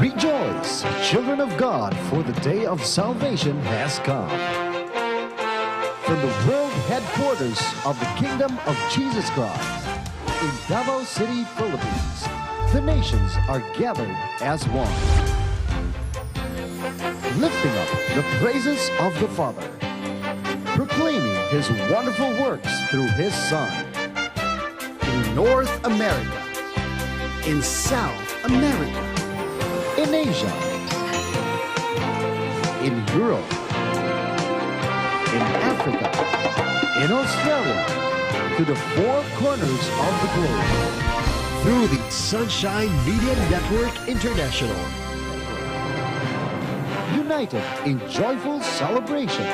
Rejoice, children of God, for the day of salvation has come. From the world headquarters of the Kingdom of Jesus Christ, in Davao City, Philippines, the nations are gathered as one, lifting up the praises of the Father, proclaiming His wonderful works through His Son. In North America, in South America, in Asia, in Europe, in Africa, in Australia, to the four corners of the globe, through the Sunshine Media Network International. United in joyful celebration.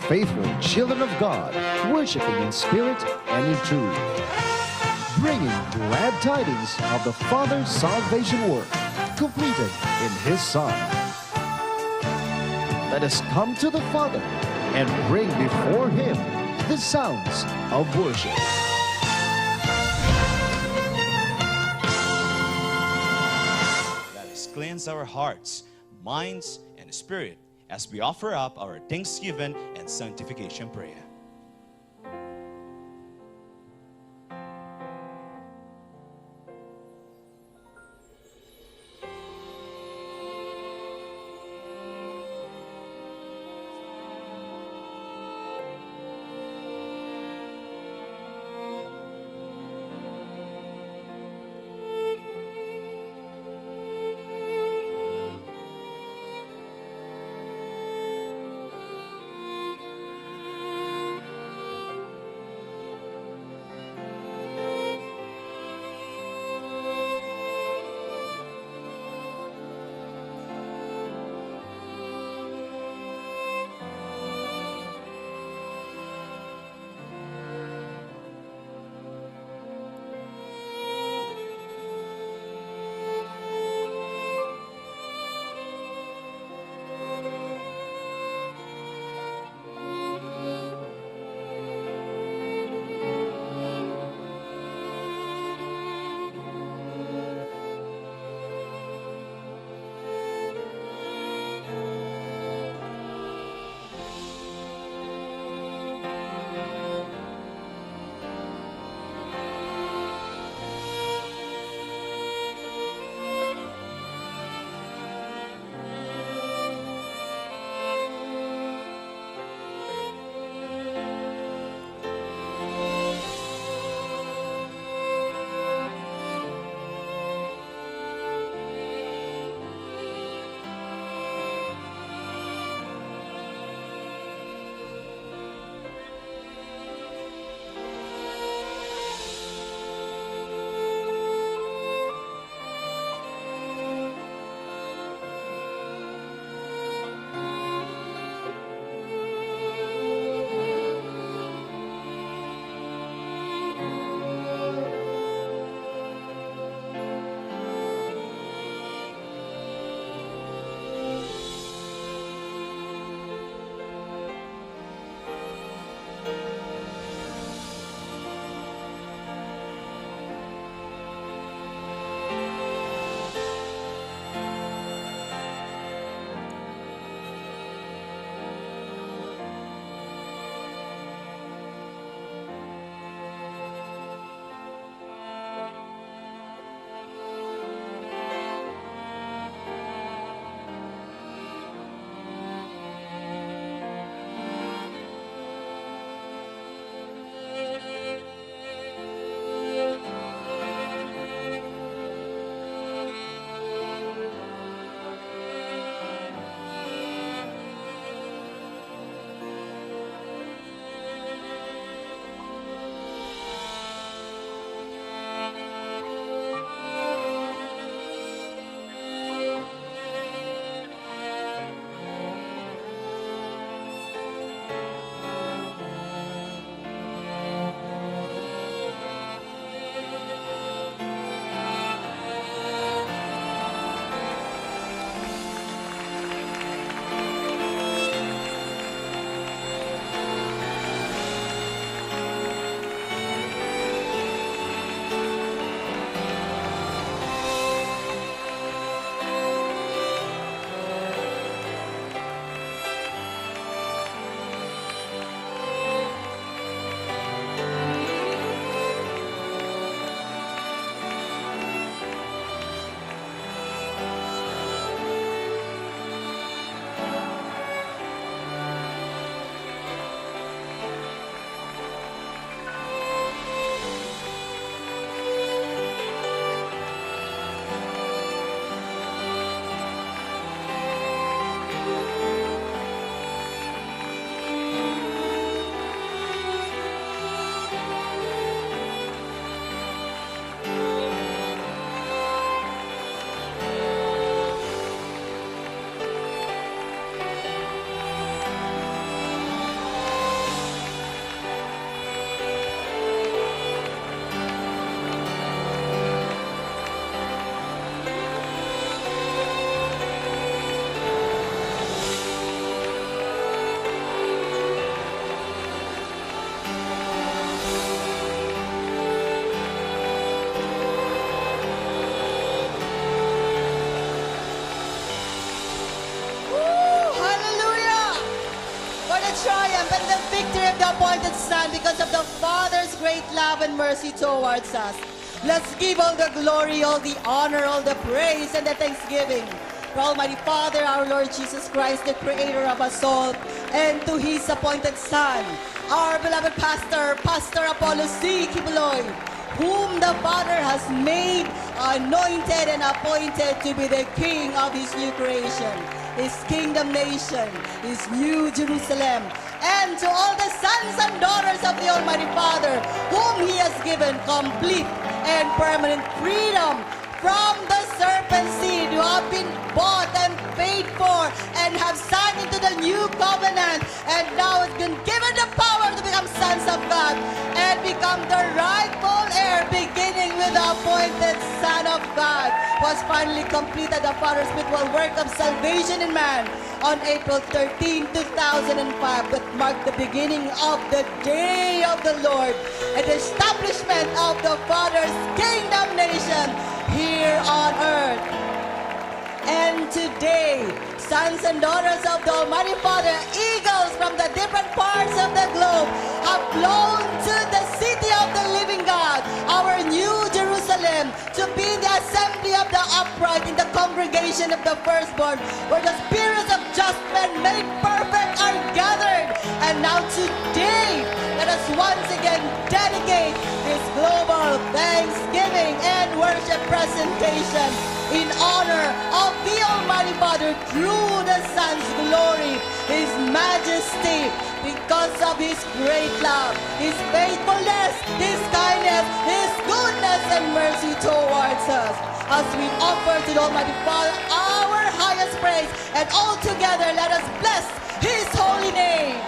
Faithful children of God, worshiping in spirit and in truth. Bringing glad tidings of the Father's salvation work, completed in His Son. Let us come to the Father and bring before Him the sounds of worship. Let us cleanse our hearts, minds, and spirit as we offer up our thanksgiving and sanctification prayer. and the victory of the appointed Son because of the Father's great love and mercy towards us. Let's give all the glory, all the honor, all the praise, and the thanksgiving for Almighty Father, our Lord Jesus Christ, the Creator of us all, and to His appointed Son, our beloved Pastor, Pastor Apollo C. Kibuloy, whom the Father has made, anointed, and appointed to be the King of His new creation, His kingdom nation, His new Jerusalem, and to all the sons and daughters of the Almighty Father, whom He has given complete and permanent freedom from the serpent seed, who have been bought and paid for and have signed into the new covenant, and now has been given the power to become sons of God and become the rightful heir, beginning with the appointed Son of God, was finally completed the Father's spiritual work of salvation in man on April 13, 2005, that marked the beginning of the day of the Lord and the establishment of the Father's kingdom nation here on earth. And today, sons and daughters of the Almighty Father, eagles from the different parts of the globe, have flown to the city of the living God, our new Jerusalem, to be in the assembly of the upright, in the congregation of the firstborn, where the spirits of just men made perfect are gathered. And now today, let us once again dedicate this global thanksgiving and worship presentation in honor of the Almighty Father through the Son's glory, His majesty, because of His great love, His faithfulness, His kindness, His goodness and mercy towards us. As we offer to the Almighty Father our highest praise, and all together let us bless His holy name.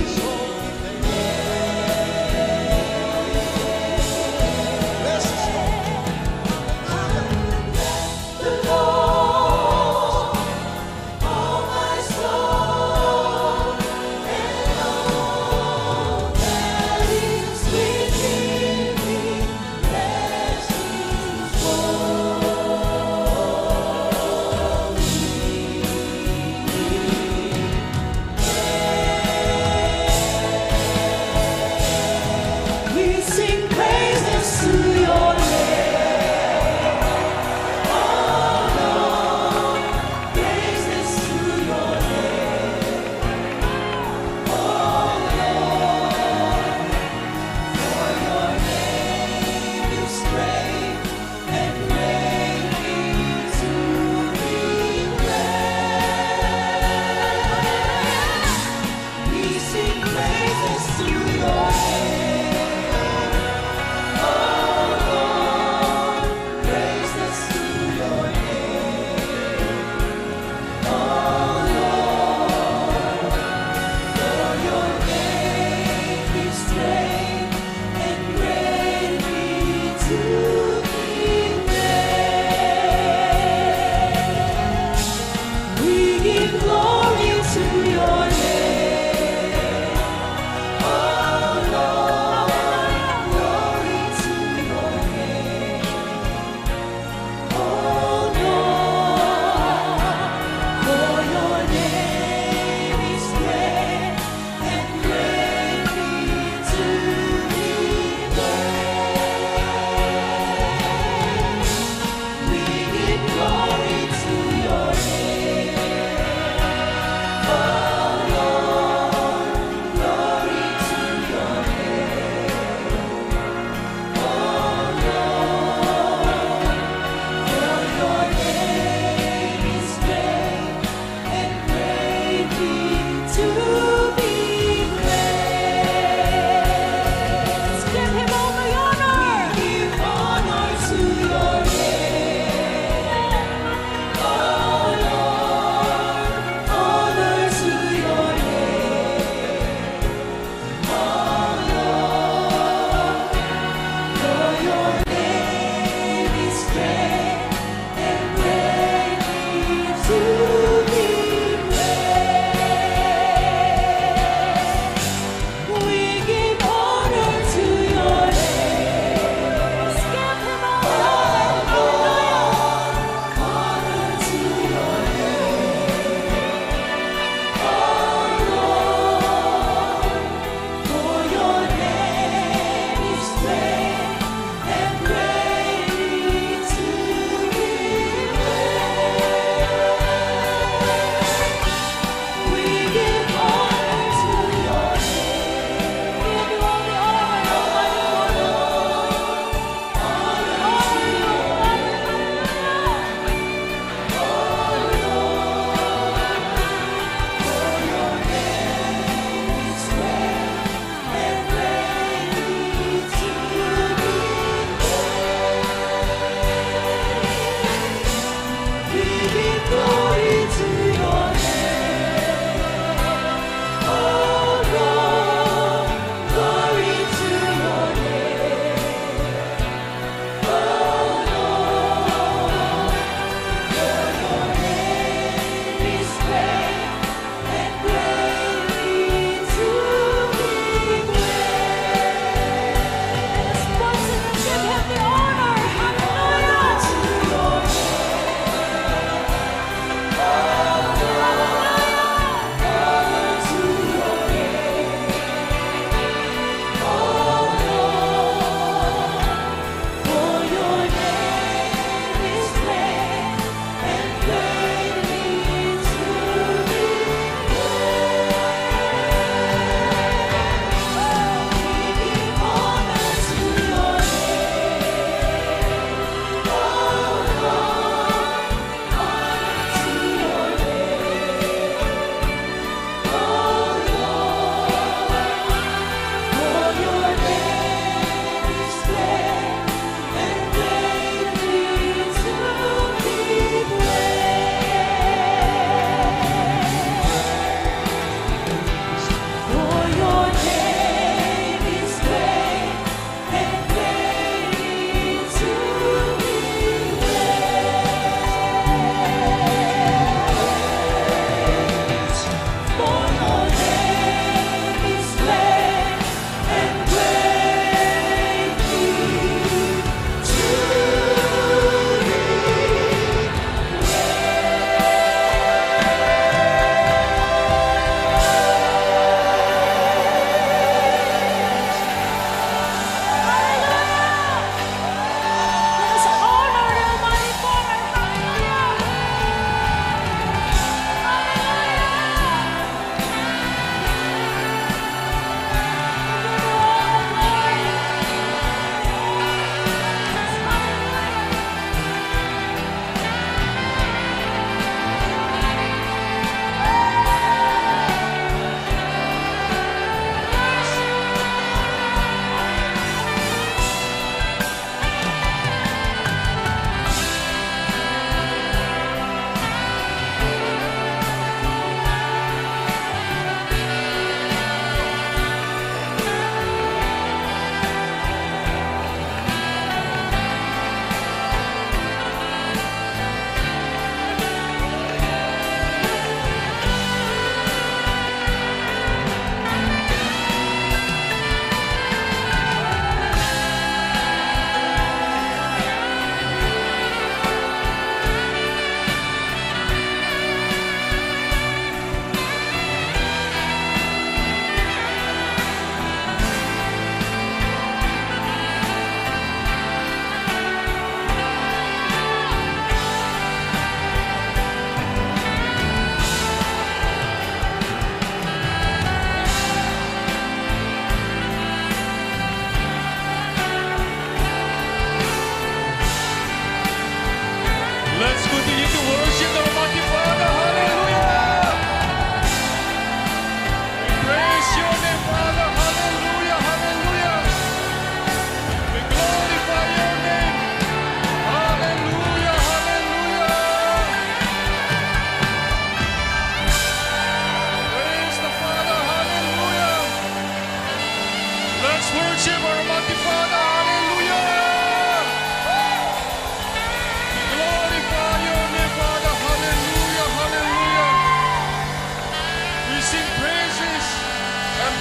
His holy name. Bless His holy The Lord, oh my soul, and all that is within me, bless His holy name.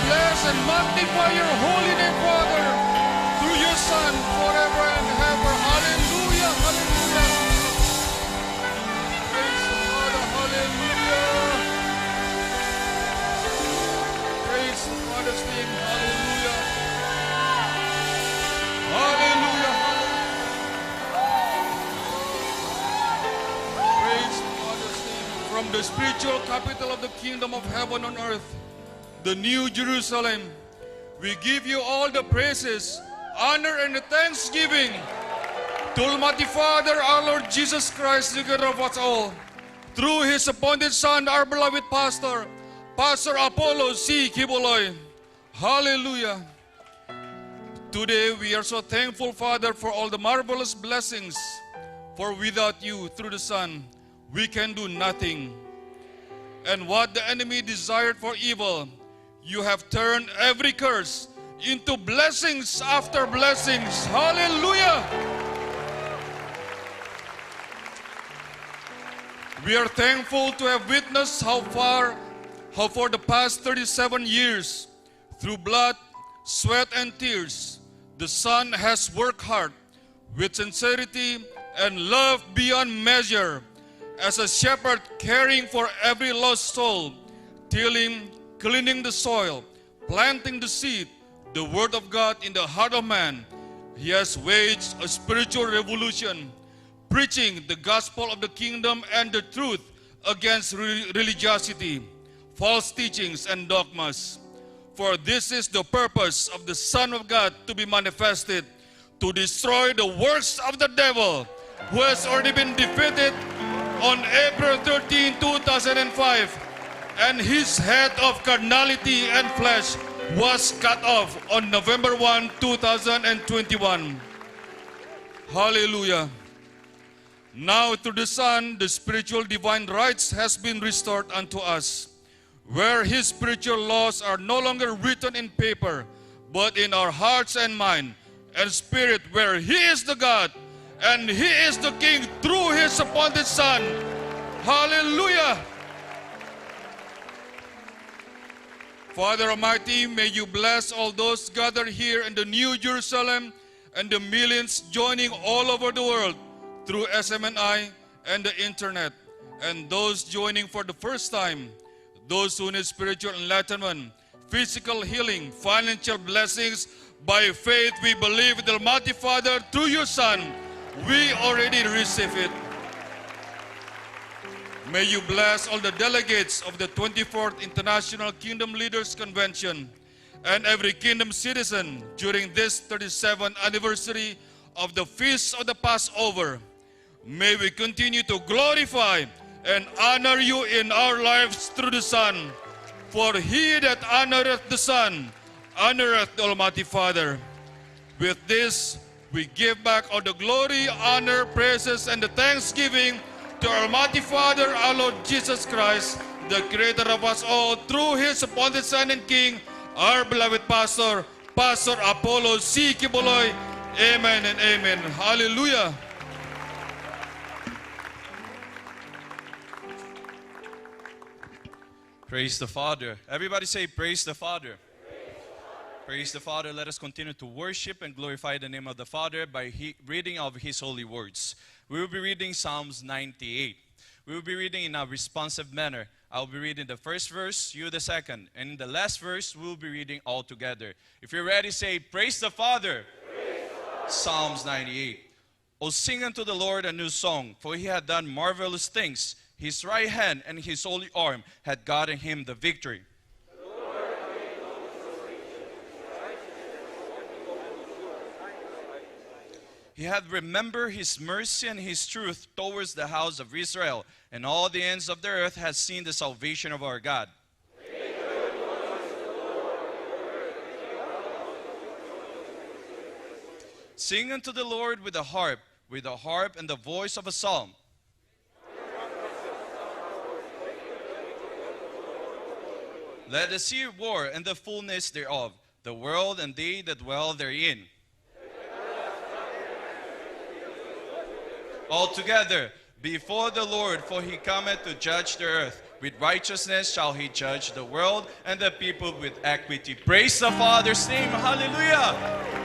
bless and magnify your holy name, Father, through your Son, forever and ever. Hallelujah, hallelujah. Praise the Father, hallelujah. Praise the Father's name, hallelujah. Hallelujah, hallelujah. Praise the Father's name. From the spiritual capital of the kingdom of heaven on earth, the New Jerusalem, we give you all the praises, honor, and thanksgiving to Almighty Father, our Lord Jesus Christ, the God of us all, through His appointed Son, our beloved Pastor, Pastor Apollo C. Kibuloy. Hallelujah. Today we are so thankful, Father, for all the marvelous blessings, for without you, through the Son, we can do nothing. And what the enemy desired for evil, you have turned every curse into blessings after blessings. Hallelujah! We are thankful to have witnessed how for the past 37 years, through blood, sweat, and tears, the Son has worked hard with sincerity and love beyond measure as a shepherd caring for every lost soul, tilling, cleaning the soil, planting the seed, the word of God in the heart of man. He has waged a spiritual revolution, preaching the gospel of the kingdom and the truth against religiosity, false teachings, and dogmas. For this is the purpose of the Son of God to be manifested, to destroy the works of the devil, who has already been defeated on April 13, 2005, and his head of carnality and flesh was cut off on November 1, 2021. Hallelujah. Now through the Son, the spiritual divine rights has been restored unto us, where His spiritual laws are no longer written in paper, but in our hearts and mind and spirit, where He is the God and He is the King through His appointed Son. Hallelujah! Father Almighty, may you bless all those gathered here in the New Jerusalem and the millions joining all over the world through SMNI and the internet, and those joining for the first time, those who need spiritual enlightenment, physical healing, financial blessings. By faith, we believe with the Almighty Father through your Son, we already receive it. May you bless all the delegates of the 24th International Kingdom Leaders Convention and every kingdom citizen during this 37th anniversary of the Feast of the Passover. May we continue to glorify and honor you in our lives through the Son. For he that honoreth the Son, honoreth the Almighty Father. With this, we give back all the glory, honor, praises, and the thanksgiving to our Almighty Father, our Lord Jesus Christ, the Creator of us all, through His appointed Son and King, our beloved Pastor, Pastor Apollo C. Kibuloy. Amen and amen. Hallelujah. Praise the Father. Everybody say, praise the Father. Praise the Father. Let us continue to worship and glorify the name of the Father by reading of His holy words. We will be reading Psalms 98. We will be reading in a responsive manner. I will be reading the first verse, you the second. And in the last verse, we will be reading all together. If you're ready, say, praise the Father. Praise the Father. Psalms 98. O sing unto the Lord a new song, for He had done marvelous things. His right hand and His holy arm had gotten Him the victory. He hath remembered His mercy and His truth towards the house of Israel, and all the ends of the earth has seen the salvation of our God. Sing unto the Lord with the harp and the voice of a psalm. Let the sea roar and the fullness thereof, the world and they that dwell therein. All together before the Lord, for He cometh to judge the earth. With righteousness shall he judge the world and the people with equity. Praise the Father's name. Hallelujah.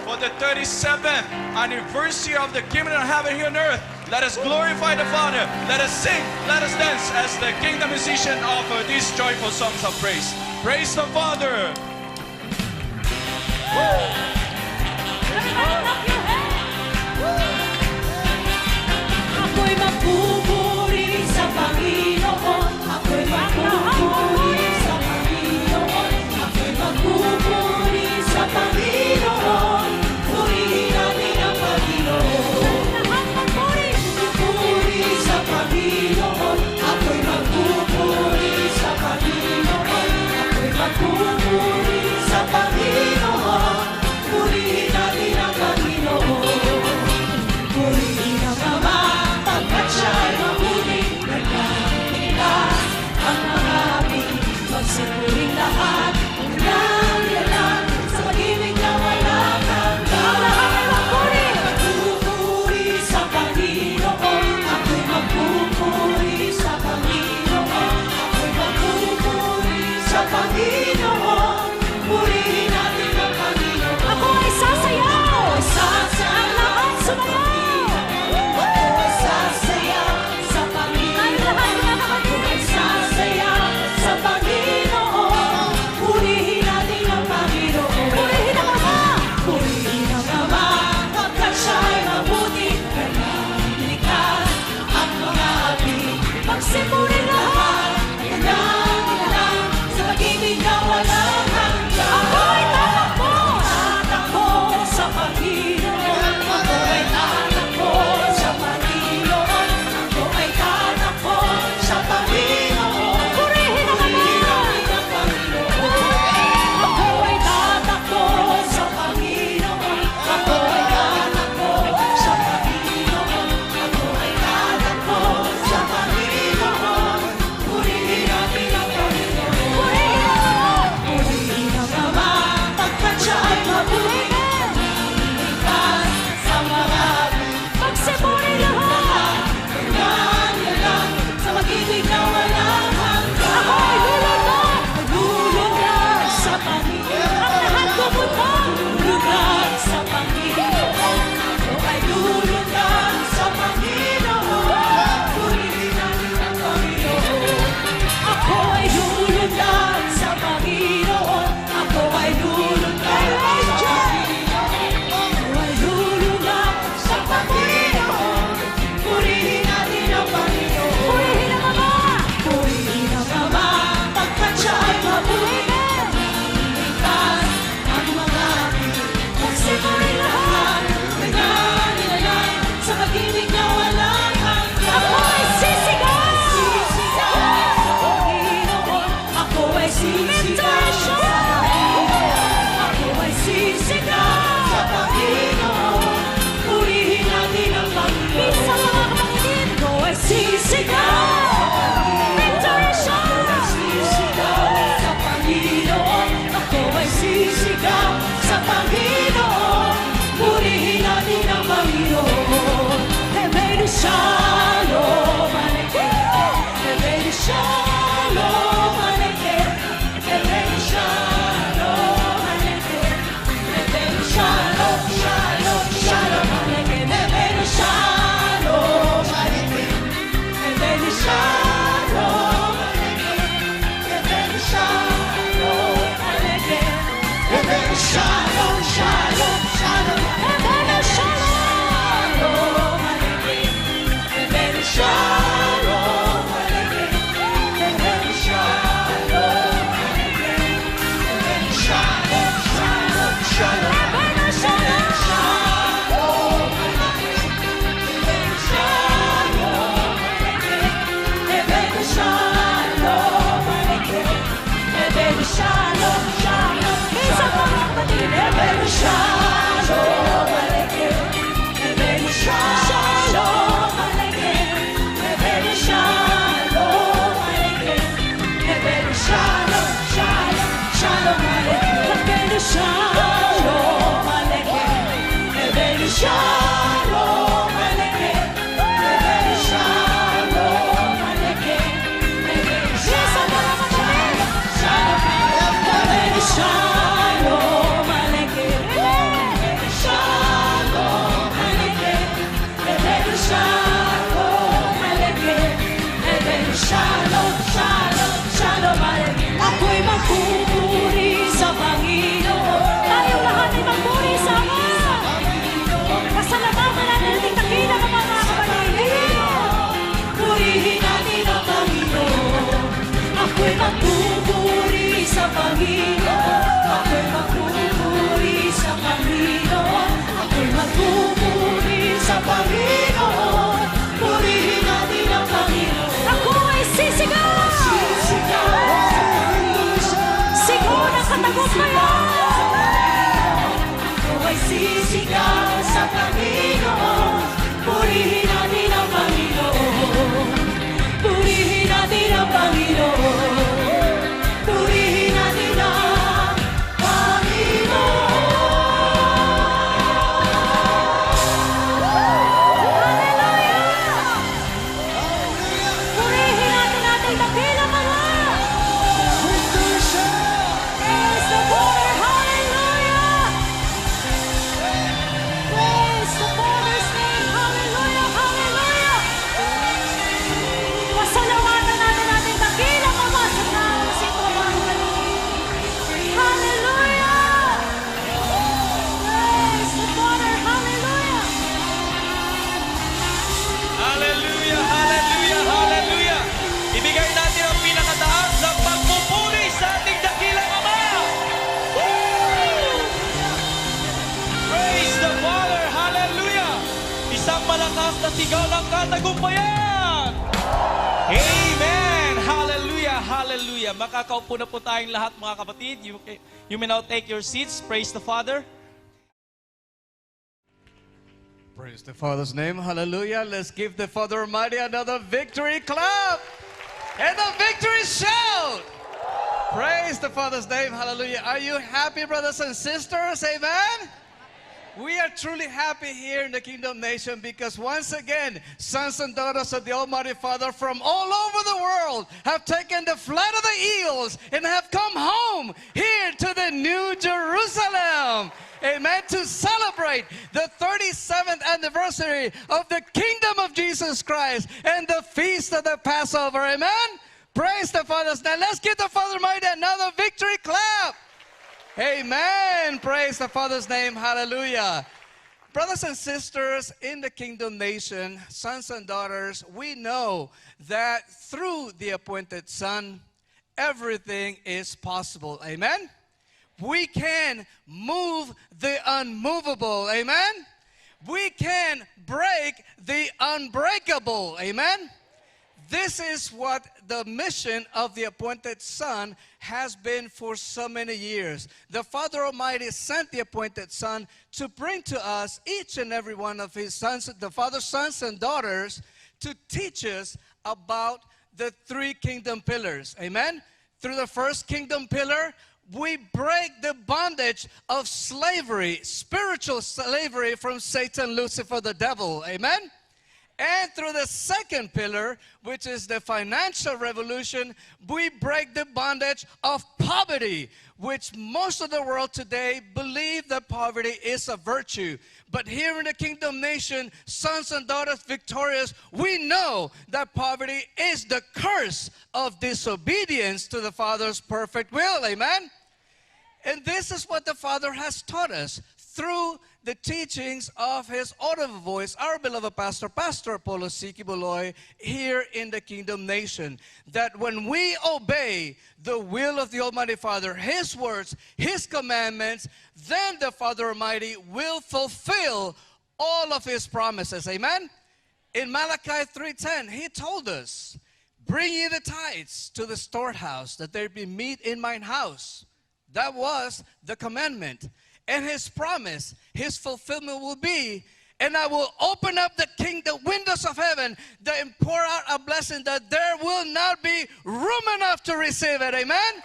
For the 37th anniversary of the kingdom of heaven here on earth, let us glorify the Father. Let us sing. Let us dance as the kingdom musician offer these joyful songs of praise. Praise the Father. Ako'y magpupuri sa Panginoon. Ako'y magpupuri sa Panginoon. Ako'y magpupuri sa Panginoon. Purihin natin ang Panginoon. Magpupuri sa Panginoon. Ako'y magpupuri sa Panginoon. Ako'y magpupuri sa Panginoon. Purihin natin ang Panginoon. Purihin ang Ama, pagkat siya'y mabuti. Nagkakita ang mga api, magsipuling lahat. Ang nangyayang sa pag-ibig na walang hanggan. Magpupuri sa Panginoon. Ako'y magpupuri sa Panginoon. Ako'y magpupuri sa Panginoon. Purihin natin ang Panginoon. Ako ay sasayaw. Ako ay sasayaw. Ang lahat sumayaw. Ako ay sasayaw sa Panginoon. Ako ay sasayaw sa Panginoon. Purihin natin ang Panginoon. Purihin ang Ama. Purihin ang Ama. Pagkat siya'y mabuti. Nagkakalikas ang mga api. Magsipuling lahat. Ang nangyayang sa pag-ibig na walang hanggan. Ako ay tatakbo. Tatakbo sa Panginoon. Ako ay tatakbo sa Panginoon. Ako ay tatakbo sa Panginoon. Purihin ang Ama. Ako ay tatakbo sa Panginoon. Ako ay tatakbo sa Panginoon. Ako ay tatakbo sa Panginoon. Purihin natin ang Panginoon. Purihin ang Ama, pagkat siya ay mabuti. Ligtas sa mga api. Magsipuling lahat. Nangyayang sa pag-ibig na walang hanggan. Ako ay lulunod. Lulunod sa Panginoon. Ang lahat pupunta. Lulunod sa Panginoon. Ako ay lulunod sa Panginoon. Purihin natin ang Panginoon. Ako ay lulunod sa Panginoon. Ako ay lulunod sa Panginoon. Ako ay lulunod sa Panginoon. Purihin natin ang Panginoon. Purihin ang Ama. Purihin ang Ama. Pagkat siya ay mabuti. Ligtas ang mga api. Magsipuling lahat. Nagkakalilan sa pag-ibig na walang hanggan. Ako ay sisigaw. Sisigaw sa Panginoon. Ako ay sisigaw sa Panginoon. Ako ay sisigaw sa Panginoon. Purihin natin ang Panginoon. Minsan mga kapatid, ako ay sisigaw. Victory shout. Sisigaw sa Panginoon. Ako ay sisigaw sa Panginoon. Purihin natin ang Panginoon. Heavenly Shalom Aleichem. Heavenly Shalom Aleichem. Heavenly Shalom Aleichem. Heavenly Shalom, Shalom, Shalom Aleichem. Heavenly Shalom Aleichem. Heavenly Shalom Aleichem. Heavenly Shalom Aleichem. Heavenly Shalom, Shalom, Shalom. Heavenly Shalom Aleichem. Heavenly Shalom Aleichem. Heavenly Shalom Aleichem. Heavenly Shalom, Shalom, Shalom. Heavenly Shalom Aleichem. Heavenly Shalom Aleichem. Heavenly Shalom Aleichem. Heavenly Shalom, Shalom. Minsan mga kapatid, Heavenly Shalom Aleichem. Heavenly Shalom Aleichem. Heavenly Shalom Aleichem. Heavenly Shalom, Shalom, Shalom Aleichem. Heavenly Shalom Aleichem. Heavenly Shalom Aleichem. Heavenly Shalom Aleichem. Heavenly Shalom. ikaw ng katagumpayan! Amen! Hallelujah! Hallelujah! Makakaupo na po tayong lahat mga kapatid. You may now take your seats. Praise the Father. Praise the Father's name. Hallelujah. Let's give the Father Almighty another victory clap and a victory shout. Praise the Father's name. Hallelujah. Are you happy, brothers and sisters? Amen. We are truly happy here in the Kingdom Nation because once again, sons and daughters of the Almighty Father from all over the world have taken the flight of the eagles and have come home here to the New Jerusalem. Amen. To celebrate the 37th anniversary of the Kingdom of Jesus Christ and the Feast of the Passover. Amen. Praise the Father's name. Let's give the Father Almighty another victory clap. Amen. Praise the Father's name. Hallelujah. Brothers and sisters in the Kingdom Nation, sons and daughters, we know that through the appointed Son, everything is possible. Amen. We can move the unmovable. Amen. We can break the unbreakable. Amen. This is what the mission of the appointed Son has been for so many years. The Father Almighty sent the appointed Son to bring to us each and every one of His sons, the Father's sons and daughters, to teach us about the three kingdom pillars. Amen? Through the first kingdom pillar, we break the bondage of slavery, spiritual slavery from Satan, Lucifer, the devil. Amen? And through the second pillar, which is the financial revolution, we break the bondage of poverty, which most of the world today believe that poverty is a virtue. But here in the Kingdom Nation, sons and daughters victorious, we know that poverty is the curse of disobedience to the Father's perfect will. Amen? And this is what the Father has taught us through the teachings of His audible voice, our beloved pastor, Pastor Apollo C. Kibuloy, here in the Kingdom Nation. That when we obey the will of the Almighty Father, His words, His commandments, then the Father Almighty will fulfill all of His promises. Amen? In Malachi 3:10, He told us, bring ye the tithes to the storehouse, that there be meat in mine house. That was the commandment. And His promise, His fulfillment will be, and I will open up the windows of heaven, and pour out a blessing that there will not be room enough to receive it. Amen?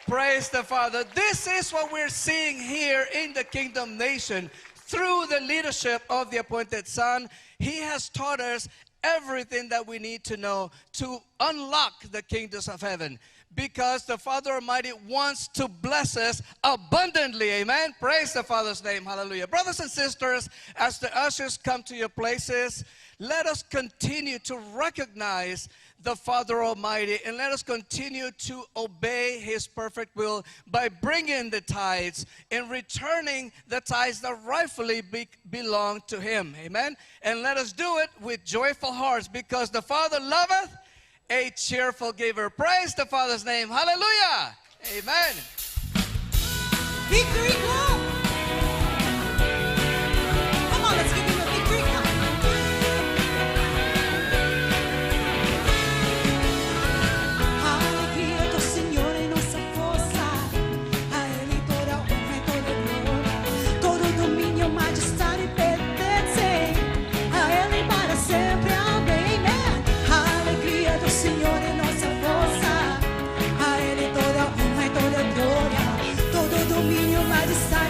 Praise the Father. This is what we're seeing here in the Kingdom Nation. Through the leadership of the appointed Son, He has taught us everything that we need to know to unlock the kingdoms of heaven. Because the Father Almighty wants to bless us abundantly. Amen. Praise the Father's name. Hallelujah. Brothers and sisters, as the ushers come to your places, let us continue to recognize the Father Almighty, and let us continue to obey His perfect will by bringing the tithes and returning the tithes that rightfully belong to Him. Amen. And let us do it with joyful hearts, because the Father loveth a cheerful giver. Praise the Father's name. Hallelujah. Amen. Victory clap! Come on, let's give Him a victory clap. Alegria do Senhor em nossa força, a Ele toda honra e toda glória, todo domínio, majestade pertencem a Ele para sempre. Amém. A alegria do Senhor em nossa força, a Ele toda honra e toda glória, todo domínio, majestade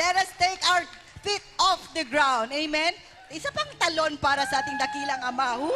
let us take our feet off the ground. Amen? Isa pang talon para sa ating dakilang Ama. Woo!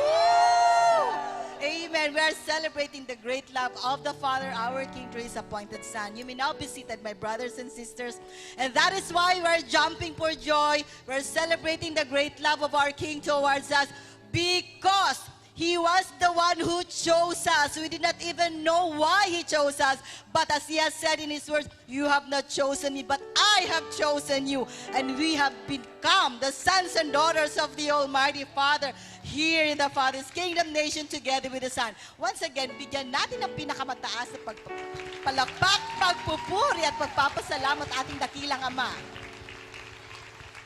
Amen. We are celebrating the great love of the Father, our King, through His appointed Son. You may now be seated, my brothers and sisters. And that is why we are jumping for joy. We're celebrating the great love of our King towards us because He was the one who chose us. We did not even know why He chose us. But as He has said in His words, you have not chosen me, but I have chosen you. And we have become the sons and daughters of the Almighty Father here in the Father's Kingdom Nation together with the Son. Once again, bigyan natin ang pinakamataas na pagpalakpak, pagpupuri at pagpapasalamat ating dakilang Ama.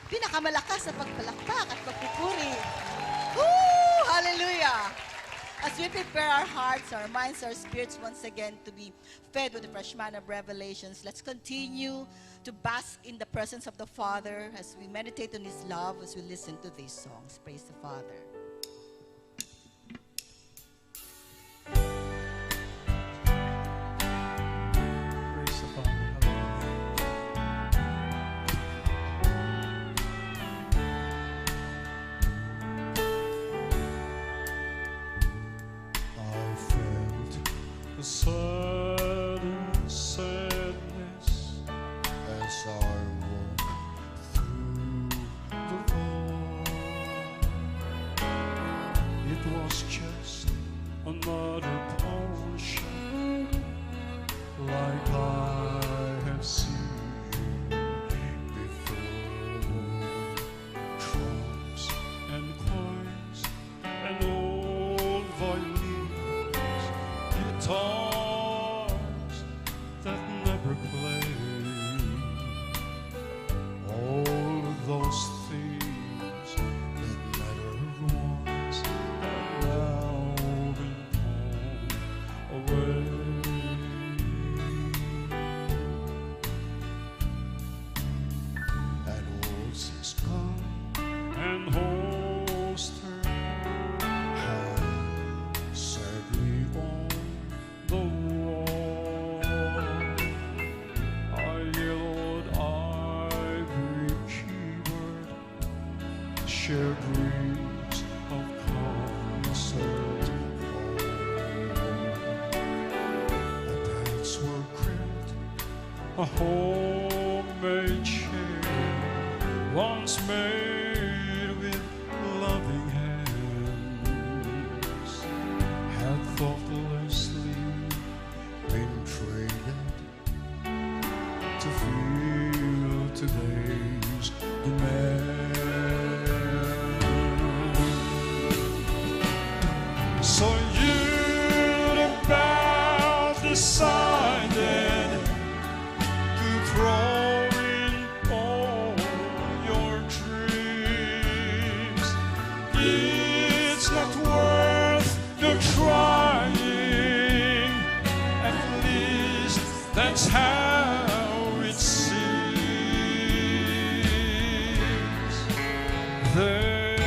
Pinakamalakas na pagpalakpak at pagpupuri. Woo! Hallelujah! As we prepare our hearts, our minds, our spirits once again to be fed with the fresh manna of revelations, let's continue to bask in the presence of the Father as we meditate on His love, as we listen to these songs. Praise the Father. Praise the Father. I felt a sudden sadness as I walked through the void. It was just another portion like I have seen before. Trumps and coins and old violins, guitars that never play. All those things that mattered once have now been torn away. And old things come and hopes turn high sadly on the wall. A yellowed ivory keyboard shared dreams of concert hall. The paths were crimped, a homemade chair once made with loving hands had thoughtlessly been traded to fill today's demand. So you'd about decided to throw in all your dreams. It's not worth your trying. At least that's how it seems. There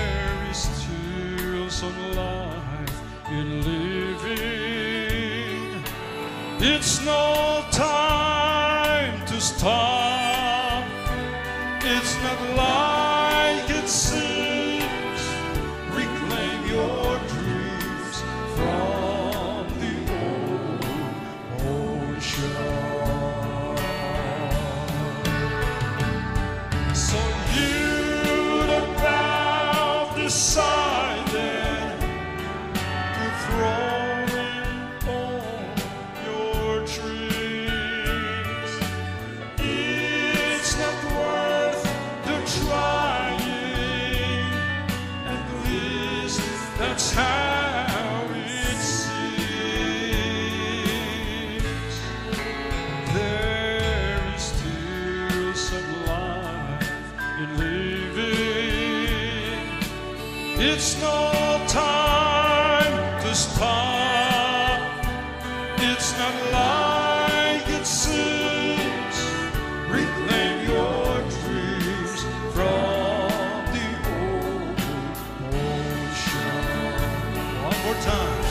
is still some life in living. It's no time to stop. It's not like it seems. Reclaim your dreams from the old ocean. So you'd about decided to throw in all your dreams. It's not worth the trying. At least that's how it seems. There is still some life in living. It's no time to stop. It's not like it seems. Reclaim your dreams from the old ocean. One more time.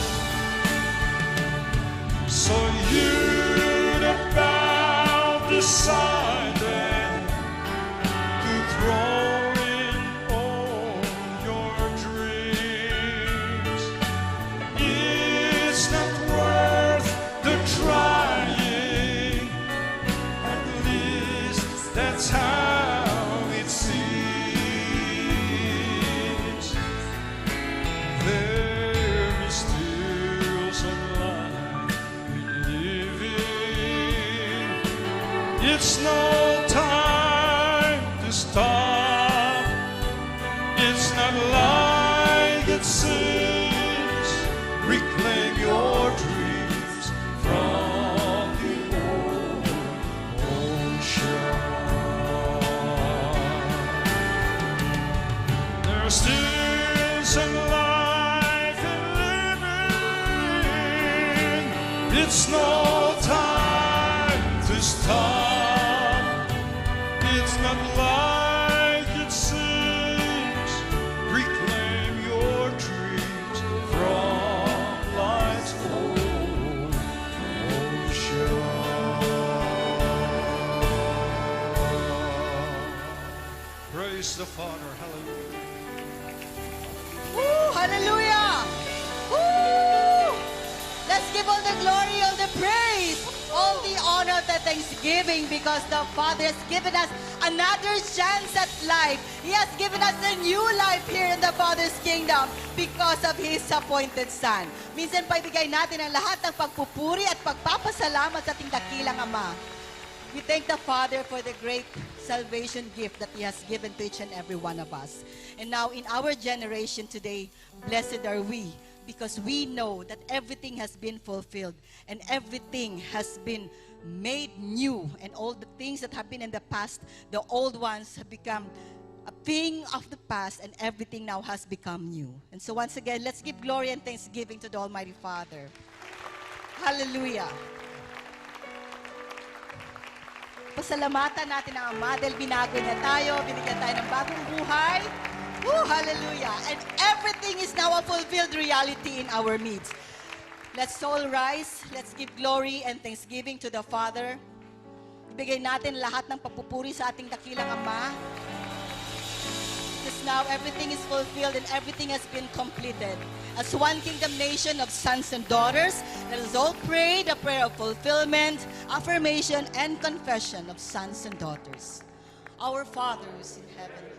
So you'd about decided It's no time to stop. It's not like it seems. Reclaim your dreams from the old ocean. There's still some life in living. It's no time to stop. It's not like it seems. Reclaim your dreams from life's old ocean. Praise the Father. Hallelujah. Woo! Hallelujah! Woo! Let's give all the glory, all the praise, all the honor, the thanksgiving, because the Father has given us another chance at life. He has given us a new life here in the Father's kingdom because of His appointed Son. Minsan pa ibigay natin ang lahat ng pagpupuri at pagpapasalamat sa ating dakilang Ama. We thank the Father for the great salvation gift that He has given to each and every one of us. And now in our generation today, blessed are we, because we know that everything has been fulfilled and everything has been made new, and all the things that have been in the past, the old ones have become a thing of the past, and everything now has become new. And so once again, let's give glory and thanksgiving to the Almighty Father. Hallelujah. Pasalamatan natin ang Ama dahil binago niya tayo, binigyan tayo ng bagong buhay. Woo, hallelujah. And everything is now a fulfilled reality in our midst. Let's all rise. Let's give glory and thanksgiving to the Father. Ibigay natin lahat ng papupuri sa ating dakilang Ama. Because now everything is fulfilled and everything has been completed. As one kingdom nation of sons and daughters, let us all pray the prayer of fulfillment, affirmation, and confession of sons and daughters. Our Father who is in heaven,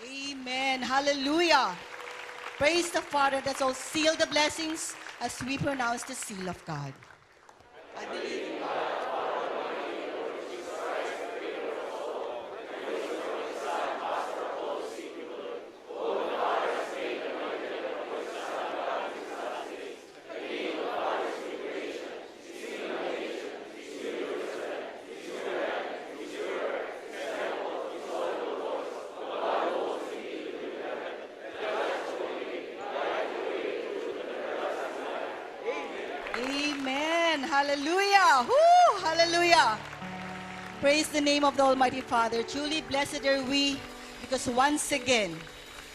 Amen. Hallelujah. Praise the Father. Let's all seal the blessings as we pronounce the seal of God. I believe in God. Amen. Hallelujah. Woo! Hallelujah. Praise the name of the Almighty Father. Truly blessed are we, because once again,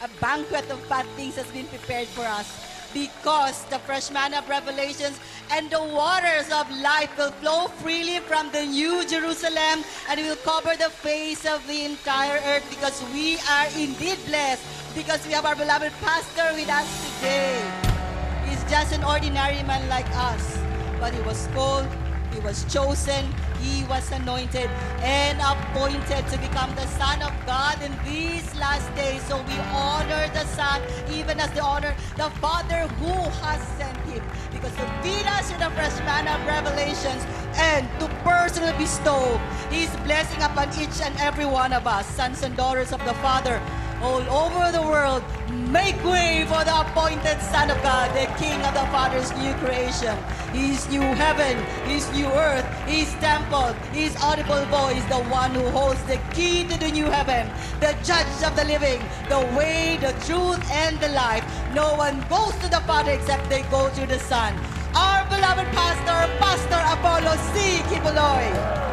a banquet of bad things has been prepared for us. because the fresh manna of revelations and the waters of life will flow freely from the new Jerusalem and will cover the face of the entire earth, because we are indeed blessed, because we have our beloved pastor with us today. He's just an ordinary man like us, but he was called, he was chosen, he was anointed and appointed to become the Son of God in these last days. So we honor the Son even as they honor the Father who has sent him, because to feed us with the fresh manna of revelations and to personally bestow his blessing upon each and every one of us, sons and daughters of the Father all over the world. Make way for the appointed Son of God, the King of the Father's new creation, his new heaven, his new earth, his temple, his audible voice, the one who holds the key to the new heaven, the judge of the living, the way, the truth, and the life. No one goes to the Father except they go through the Son. Our beloved pastor, Pastor Apollo C. Kibuloy.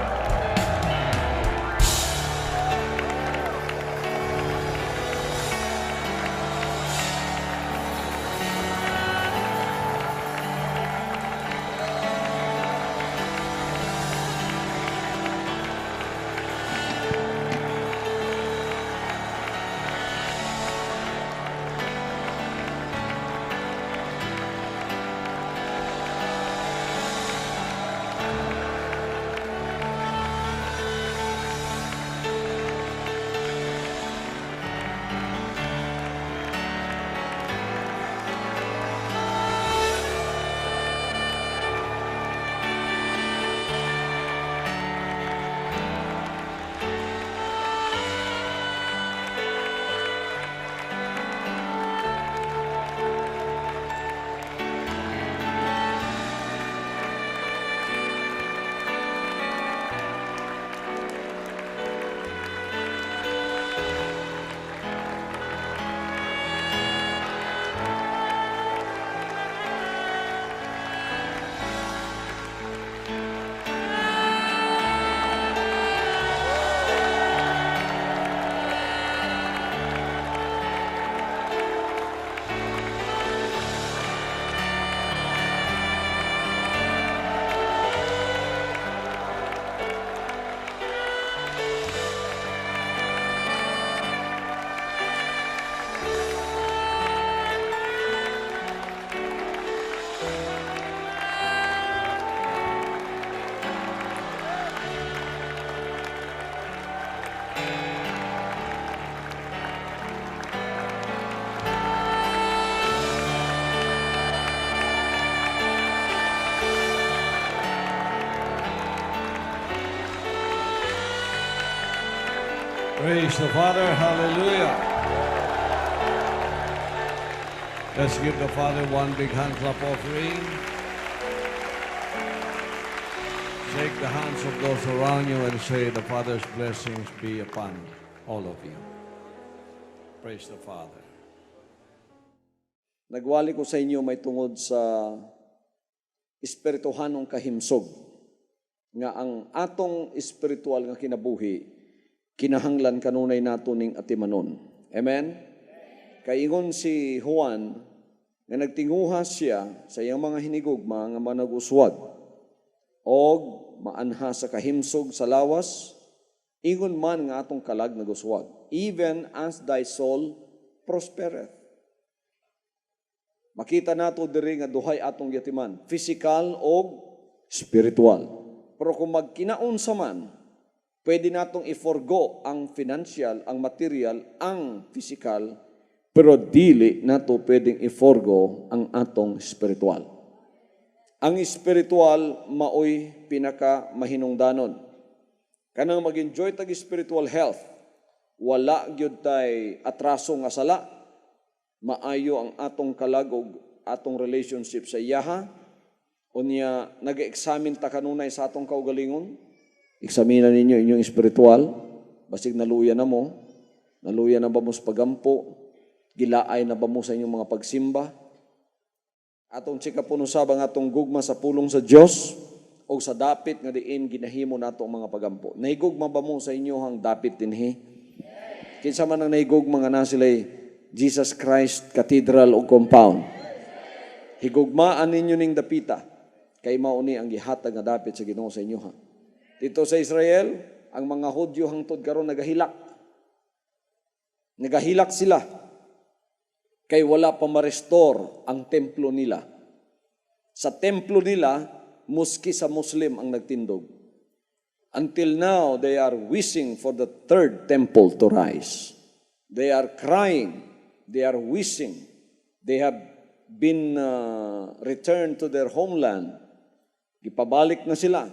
Praise the Father. Hallelujah. Let's give the Father one big hand clap offering. Shake the hands of those around you and say, the Father's blessings be upon all of you. Praise the Father. Nagwali ko sa inyo may tungod sa espirituhanong kahimsog nga ang atong espiritual nga kinabuhi kinahanglan kanunay nato ning atimanon. Amen? Kaingon si Juan nga nagtinguha siya sa iyang mga hinigugma nga manag-uswag og maanha sa kahimsog sa lawas, ingon man nga atong kalag naguswag, even as thy soul prospereth. Makita nato diri nga duhay atong yatiman, physical o spiritual. Pero kung magkinaunsa man, pwede natong i-forgo ang financial, ang material, ang physical, pero dili nato pwedeng i-forgo ang atong spiritual. Ang spiritual maoy pinaka mahinungdanon. Kanang mag-enjoy tag spiritual health, wala gyud tay atraso nga sala, maayo ang atong kalagog, atong relationship sa iyaha, unya nag-examine ta kanunay sa atong kaugalingon. Examina ninyo inyong espiritual, basig naluya na mo, naluya na ba mo sa pagampo, gilaay na ba mo sa inyong mga pagsimba, atong tsika punusabang atong gugma sa pulong sa Diyos, o sa dapit nga diin ginahimo nato ang mga pagampo. Nahigugma ba mo sa inyohang dapit dinhi? Kinsa man ang nahigugma nga na sila'y Jesus Christ Cathedral o compound. Higugmaan ninyo ning dapita, kay mauni ang gihatag nga dapit sa Ginoo sa inyo ha. Dito sa Israel, ang mga Hudyo hangtod karon nagahilak. Nagahilak sila. Kay wala pa ma-restore ang templo nila. Sa templo nila, muski sa Muslim ang nagtindog. Until now, they are wishing for the third temple to rise. They are crying. They are wishing. They have been returned to their homeland. Gipabalik na sila.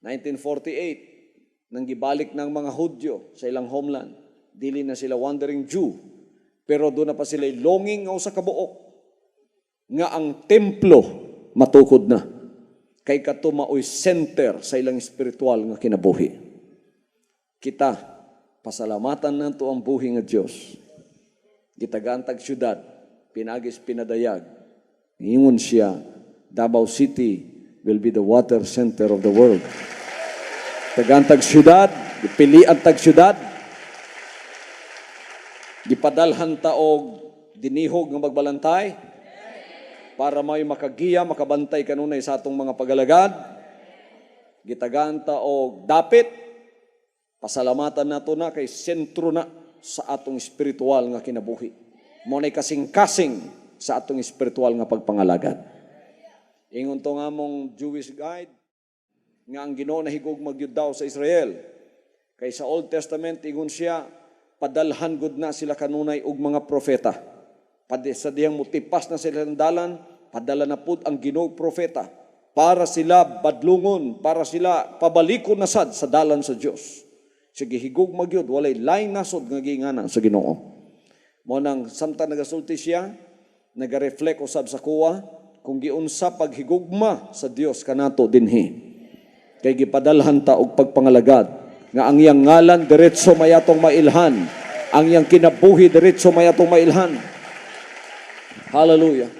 1948, nang gibalik ng mga Hudyo sa ilang homeland. Dili na sila wandering Jew. Pero doon na pa sila longing nga sa kabuok. Nga ang templo matukod na. Kay kato maoy center sa ilang spiritual nga kinabuhi. Kita, pasalamatan nato ang buhi nga Diyos. Gitagantag syudad, pinagis pinadayag. Ingon siya, Davao City will be the water center of the world. Tagantag syudad, pilian tag syudad, gipadalhan taog dinihog nga magbalantay para may makagiya, makabantay kanunay sa atong mga pagalagad. Gitagaan taog dapit, pasalamatan nato na kay sentro na sa atong spiritual nga kinabuhi. Munay kasing-kasing sa atong spiritual nga pagpangalagad. Ingon to nga mong Jewish guide, nga ang Ginoo nahigog magyud daw sa Israel. Kay sa Old Testament, ingon siya, padalhan gud na sila kanunay og mga propeta. Sa diyang mutipas na sila ng dalan, padala na pud ang Ginoo propeta para sila badlungon, para sila pabalikon na sad sa dalan sa Dios. Sige higog magyud walay lain nasod nga giingana sa Ginoo. Mo nang samtang nagasulti siya, naga-reflect usab sa kuwa kung giunsa paghigugma sa Dios kanato dinhi. Kay gipadalhan ta og pagpangalagad nga ang iyang ngalan diretso mayatong mailhan, ang iyang kinabuhi diretso mayatong mailhan. Hallelujah.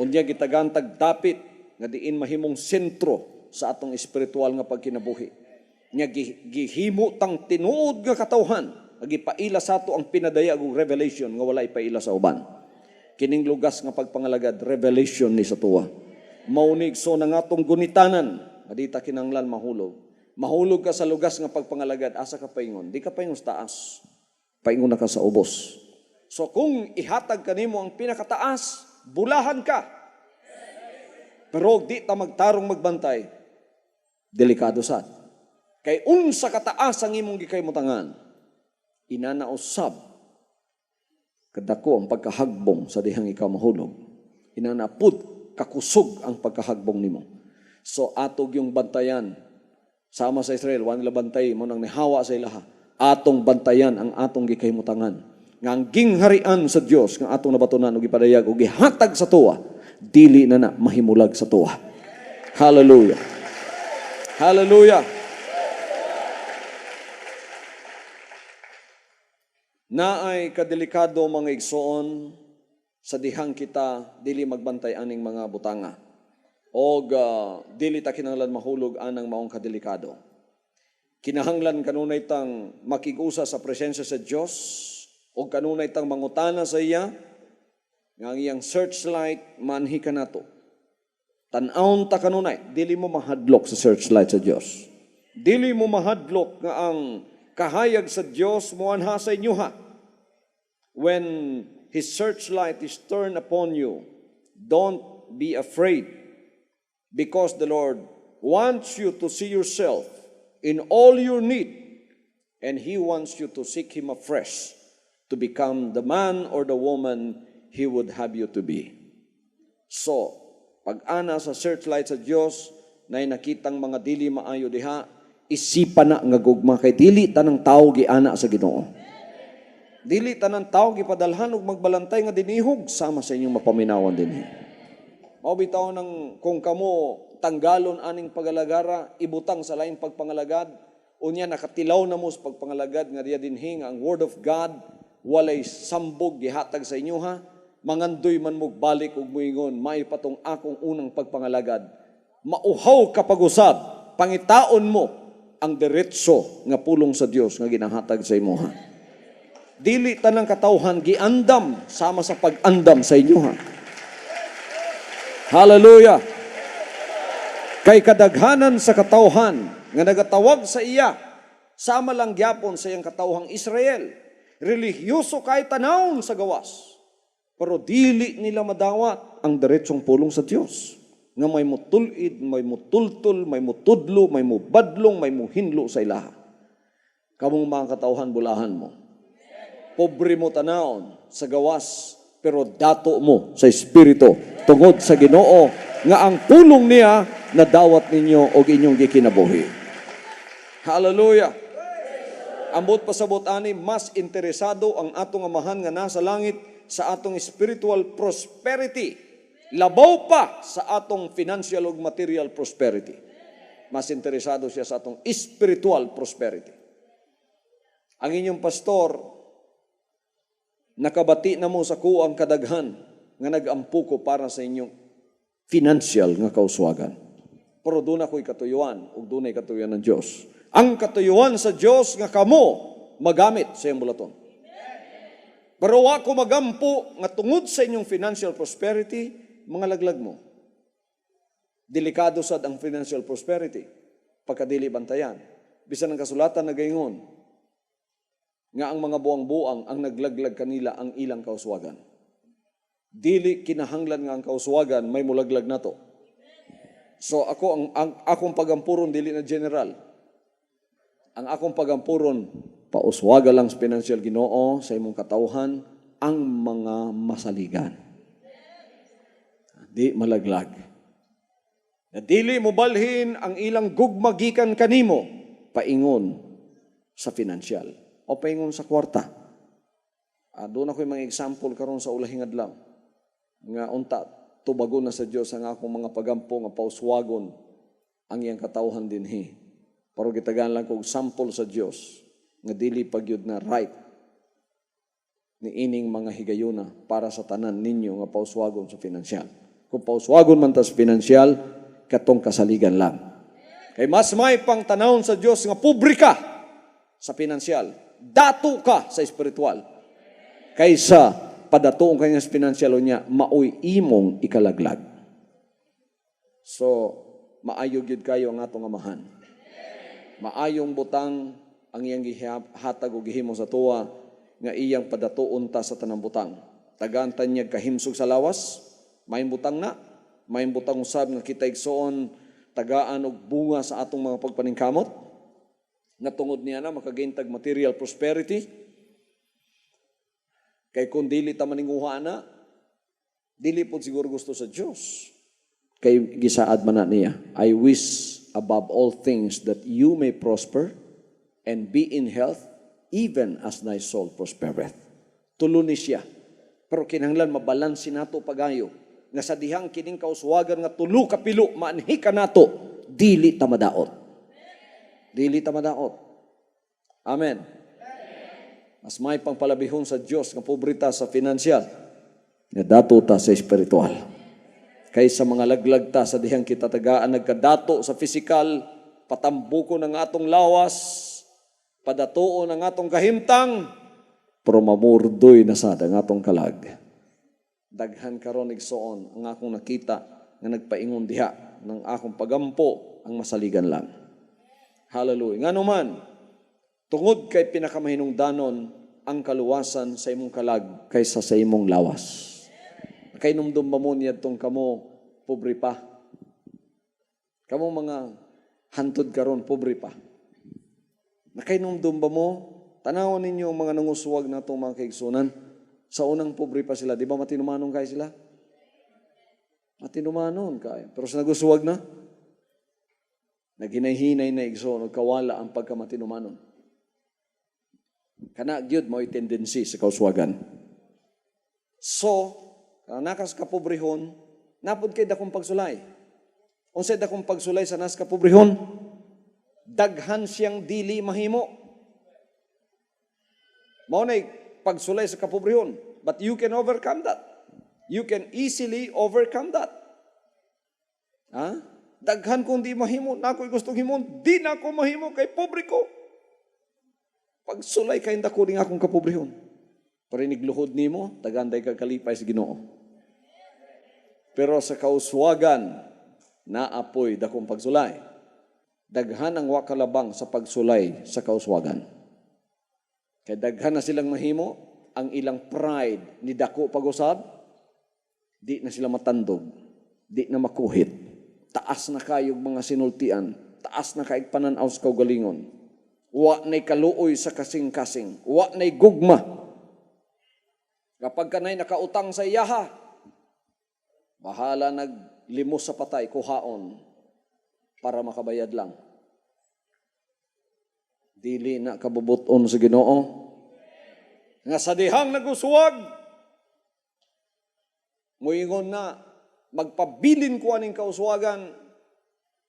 Unya gitagantag dapit nga diin mahimong sentro sa atong espiritual nga pagkinabuhi. Nya gihimo tang tinuod nga katawhan, gipaila sa ato ang pinadayag og revelation nga walay paila sa uban. Kining lugas nga pagpangalagad revelation ni sa tuwa. Maunig so nang atong gunitanan, adita kinanglan mahulog. Mahulog ka sa lugas nga pagpangalagad, asa ka paingon? Di ka paingon sa taas. Paingon na ka sa ubos. So kung ihatag kanimo ang pinakataas, bulahan ka. Pero di ta magtarong magbantay, delikado sad. Kay unsa kataas ang imong gikaymutangan, inanausab kadako ang pagkahagbong sa dihang ikaw mahulog. Inanapud kakusog ang pagkahagbong nimo. So atog yung bantayan sama sa Israel, wala nila bantay mo nang nihawa sa ilaha. Atong bantayan ang atong gikaymutangan. Nga ang gingharian sa Dios nga atong nabatunan ug ipadayag ug gihatag sa tuwa, dili na mahimulag sa tuwa. Hallelujah. Hallelujah. Naay kadelikado mga igsoon sa dihang kita dili magbantay aning mga butanga. O dili ta kinahanglan mahulog anang maong kadelikado. Kinahanglan kanunay tang makig-usa sa presensya sa Dios o kanunay tang mangutana sa iya nga ang iyang searchlight manhi kanato. Tan-awon ta kanunay, dili mo mahadlok sa searchlight sa Dios. Dili mo mahadlok nga ang kahayag sa Dios moanha sa inyo ha. When His searchlight is turned upon you, don't be afraid. Because the Lord wants you to see yourself in all your need, and He wants you to seek Him afresh to become the man or the woman He would have you to be. So, pag-ana sa searchlight sa Diyos, na nakitang mga dili maayo diha, isipan na nga gugma kay dili tanang tao giana sa Ginoo. Dili tanang tao gipadalhan og magbalantay nga dinihog sama sa inyong mapaminawan dinhi. Mao bitaw nang kung kamo tanggalon aning pagalagara, ibutang sa lain pagpangalagad, unya nakatilaw na mo sa pagpangalagad nga diya dinhi nga ang word of God walay sambog gihatag sa inyo ha. Mangandoy man mo balik og moingon, may patong akong unang pagpangalagad. Mauhaw ka pag-usab, pangitaon mo ang diretso nga pulong sa Dios nga ginahatag sa imo ha. Dili tanang katawhan giandam sama sa pag-andam sa inyo ha. Hallelujah. Kay kadaghanan sa katawhan nga nagatawag sa iya, sama lang gyapon sa iyang katawhang Israel. Relihiyoso kay tanawon sa gawas. Pero dili nila madawat ang diretsong pulong sa Dios. Nga may mutulid, may mutultul, may mutudlo, may mubadlong, may muhinlo sa ilaha. Kamong mga katawhan bulahan mo. Pobre mo tanawon sa gawas, pero dato mo sa Espiritu tungod sa Ginoo nga ang pulong niya na dawat ninyo og inyong gikinabuhi. Hallelujah. Ambot pasabot ani, mas interesado ang atong amahan nga nasa langit sa atong spiritual prosperity. Labaw pa sa atong financial ug material prosperity. Mas interesado siya sa atong spiritual prosperity. Ang inyong pastor, nakabati na mo sa kuang kadaghan nga nag-ampuko para sa inyong financial nga kauswagan. Pero doon ako'y katuyuan ug doon ay katuyuan ng Diyos. Ang katuyuan sa Diyos nga kamo magamit sa iyong bulaton. Pero ako magampo nga tungod sa inyong financial prosperity, mga laglag mo. Delikado sad ang financial prosperity pagkadili bantayan. Bisan ang kasulatan nagaingon nga ang mga buang-buang ang naglaglag kanila ang ilang kauswagan. Dili kinahanglan nga ang kauswagan may mulaglag nato. So ako ang akong pagampuron dili na general. Ang akong pagampuron pauswaga lang sa financial Ginoo sa imong katawhan ang mga masaligan. Di malaglag. Na dili mo balhin ang ilang gugmagikan kanimo paingon sa financial o paingon sa kwarta. Doon ako'y mga example karon sa ulahing adlaw nga unta tubagon na sa Dios ang akong mga pagampo nga pauswagon ang iyang katawhan dinhi. Pero gitagan lang kog sample sa Dios nga dili pagyud na right ni ining mga higayuna para sa tanan ninyo nga pauswagon sa financial. Kung pauswagon man tas financial, katong kasaligan lang. Kay mas may pang tanawon sa Dios nga pobre ka sa financial, dato ka sa spiritual. Kaysa padatoon kanya sa financial niya, maoy imong ikalaglag. So, maayo gyud kayo ang atong amahan. Maayong butang ang iyang gihatag o gihimo sa tuwa nga iyang padatuon ta sa tanang butang. Tagantan niya kahimsog sa lawas, may butang na, may butang usab nga kita igsoon tagaan og bunga sa atong mga pagpaningkamot nga tungod niya na makagintag material prosperity. Kay kung dili ta maninguha na, dili po siguro gusto sa Dios. Kay gisaad man na niya, I wish above all things that you may prosper and be in health even as thy soul prospereth. Tulo ni siya. Pero kinahanglan mabalansin nato pagayo nga sa dihang kining kauswagan nga tulo ka pilo maanhi ka nato, dili ta madaot. Dili ta madaot. Amen. Mas may pangpalabihon sa Dios nga pobrita sa financial nga dato ta sa espiritual. Kaysa mga laglag ta sa dihang kita tagaan nagkadato sa physical, patambuko ng atong lawas, padatuon ng atong kahimtang, pero mamurdoy na sad ang atong kalag. Daghan karon igsoon ang akong nakita nga nagpaingon diha ng akong pagampo ang masaligan lang. Hallelujah. Ngano man, tungod kay pinakamahinungdanon ang kaluwasan sa imong kalag kaysa sa imong lawas. Kay numdum ba mo niyadtong kamo pobre pa? Kamo mga hantod karon pobre pa. Nakay numdum ba mo? Tanawon ninyo ang mga nanguswag na itong mga kaigsunan. Sa unang pobre pa sila, di ba matinumanon kayo sila? Matinumanon kayo. Pero sa naguswag na, naghinay-hinay na igsoon, kawala ang pagkamatinumanon. Kana gyud mo'y tendency sa kauswagan. So, nakas kapobrehon, napod kay dakong pagsulay. Unsay dakong pagsulay sa nas kapobrehon? Daghan siyang dili mahimo. Mao nay pagsulay sa kapobrehon. But you can overcome that. You can easily overcome that. Daghan kung di mahimo, na ako'y gustong himon, di na ako mahimo kay pobre ko. Pagsulay kayo dako ning akong kapobrehon. Pero inigluhod nimo, taganday ka kalipay sa Ginoo. Pero sa kauswagan, naapoy dakong pagsulay. Daghan ang wakalabang sa pagsulay sa kauswagan. Kaya daghan na silang mahimo, ang ilang pride ni dako pag-usab, di na sila matandog, di na makuhit. Taas na kayog mga sinultian, taas na kayog pananaw sa kaugalingon. Wa na'y kaluoy sa kasing-kasing, wa na'y gugma. Kapag kanay nakautang sa iyaha, bahala naglimos sa patay, kuhaon, para makabayad lang. Dili na kabubuton sa Ginoo. Nga sa dihang naguswag, muingon na, magpabilin ko aning kauswagan,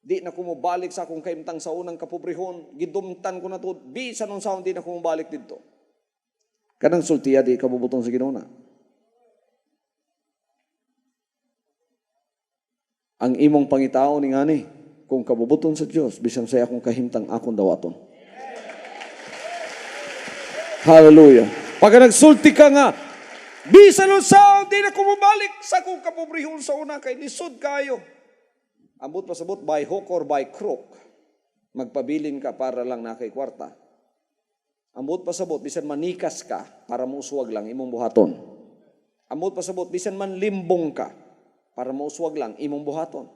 di na kumubalik sa akong kaimtang sa unang kapobrehon, gidumtan ko na to, bisan nung saon di na kumubalik dito. Kanang sultiya di kabubuton sa Ginoo na. Ang imong pangitao ni ngani, kung kabubuton sa Dios, bisan sa akong kahimtang akong dawaton. Hallelujah. Pag nagsulti ka nga, bisan nung saon di na kumubalik sa akong kapobrehon sa una, kay lisod kayo. Ambot pasabot, by hook or by crook, magpabilin ka para lang na kay kwarta. Ambot pasabot, bisan manikas ka, para mauswag lang imong buhaton. Ambot pasabot, bisan man limbong ka, para mauswag lang imong buhaton.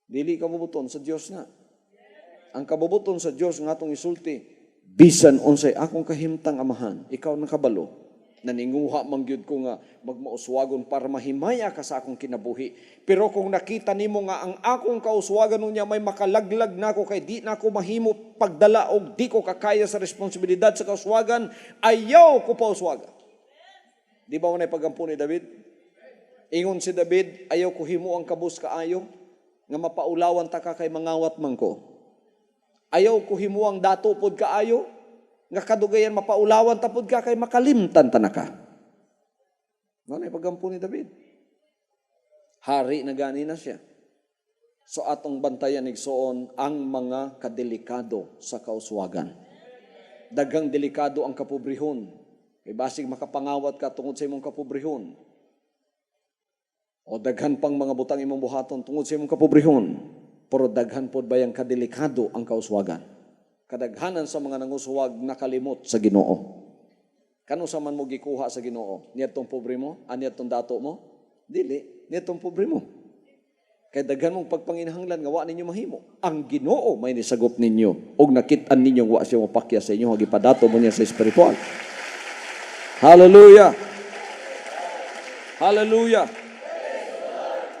Dili kabubuton sa Dios na. Ang kabubuton sa Dios nga atong isulti, bisan unsay akong kahimtang amahan, ikaw nakabalo, naninguha mangyud ko nga magmauswagon para mahimaya ka sa akong kinabuhi. Pero kung nakita nimo nga ang akong kauswagan niya may makalaglag na ako kay di na ako mahimo pagdala og di ko kakaya sa responsibilidad sa kauswagan, ayaw ko pa uswagan. Di ba manay pagampo ni David? Ingon si David, ayaw ko himo ang kabus kaayo nga mapaulawan ta ka kay mangawat man ko. Ayaw ko himo ang dato pod kaayo nga kadugayan mapaulawan tapod ka kay makalimtan tanaka. Ano ay pagampo ni David? Hari na gani na siya. So atong bantayan igsoon ang mga kadelikado sa kauswagan. Daghang delikado ang kapobrehon. Kay basig makapangawat ka tungod sa imong kapobrehon. O daghan pang mga butang imong buhaton tungod sa imong kapobrehon. Pero daghan pod bayang kadelikado ang kauswagan. Kadaghanan sa mga nanguswag nakalimot sa Ginoo. Kano sa man mo gikuha sa Ginoo? Niyadtong pobre mo? Niyadtong dato mo? Dili, niyadtong pobre mo. Kay daghan mong pagpanginahanglan nga wa ninyo mahimo. Ang Ginoo may nisagop ninyo og nakit-an ninyo wa siya mapakya sa inyo gipadato mo niya sa espiritual. Hallelujah. Hallelujah.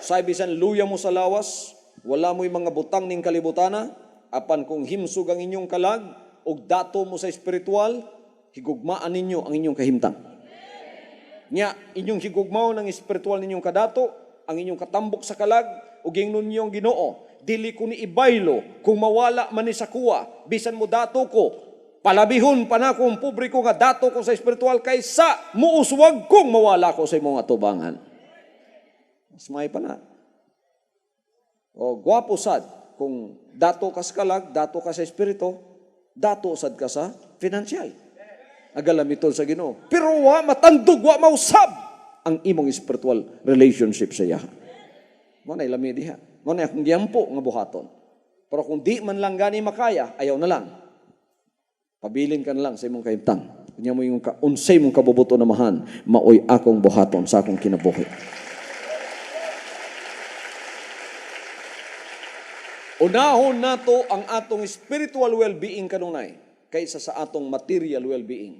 Say bisan luya mo sa lawas, wala mo'y mga butang ning kalibutana, apan kung himsug ang inyong kalag, og dato mo sa espiritual, higugmaan ninyo ang inyong kahimtang. Nya, inyong higugmao ng espiritual ninyong kadato, ang inyong katambok sa kalag, ug ingnon ninyong Ginoo, dili ko ni ibaylo, kung mawala man ni sa kuwa, bisan mo dato ko, palabihon pa na kung pobre ko nga dato ko sa espiritual, kaysa muuswag kong mawala ko sa imong atubangan. Mas may pa na. O, gwapo sad, kung dato ka sa kalag, dato ka sa espiritu, dato sad ka sa financial. Agalamitol sa Ginoo. Pero wa matandog, wa mausab ang imong spiritual relationship sa iya. Mo na ilami diha. Mo na akong giyampo nga buhaton. Pero kung di man lang gani makaya, ayaw na lang. Pabilin ka na lang sa imong kahimtang. Kunya mo yung unsay mong kabubuto na mahan, maoy akong buhaton sa akong kinabuhi. Unahon nato ang atong spiritual well-being kanunay kaysa sa atong material well-being.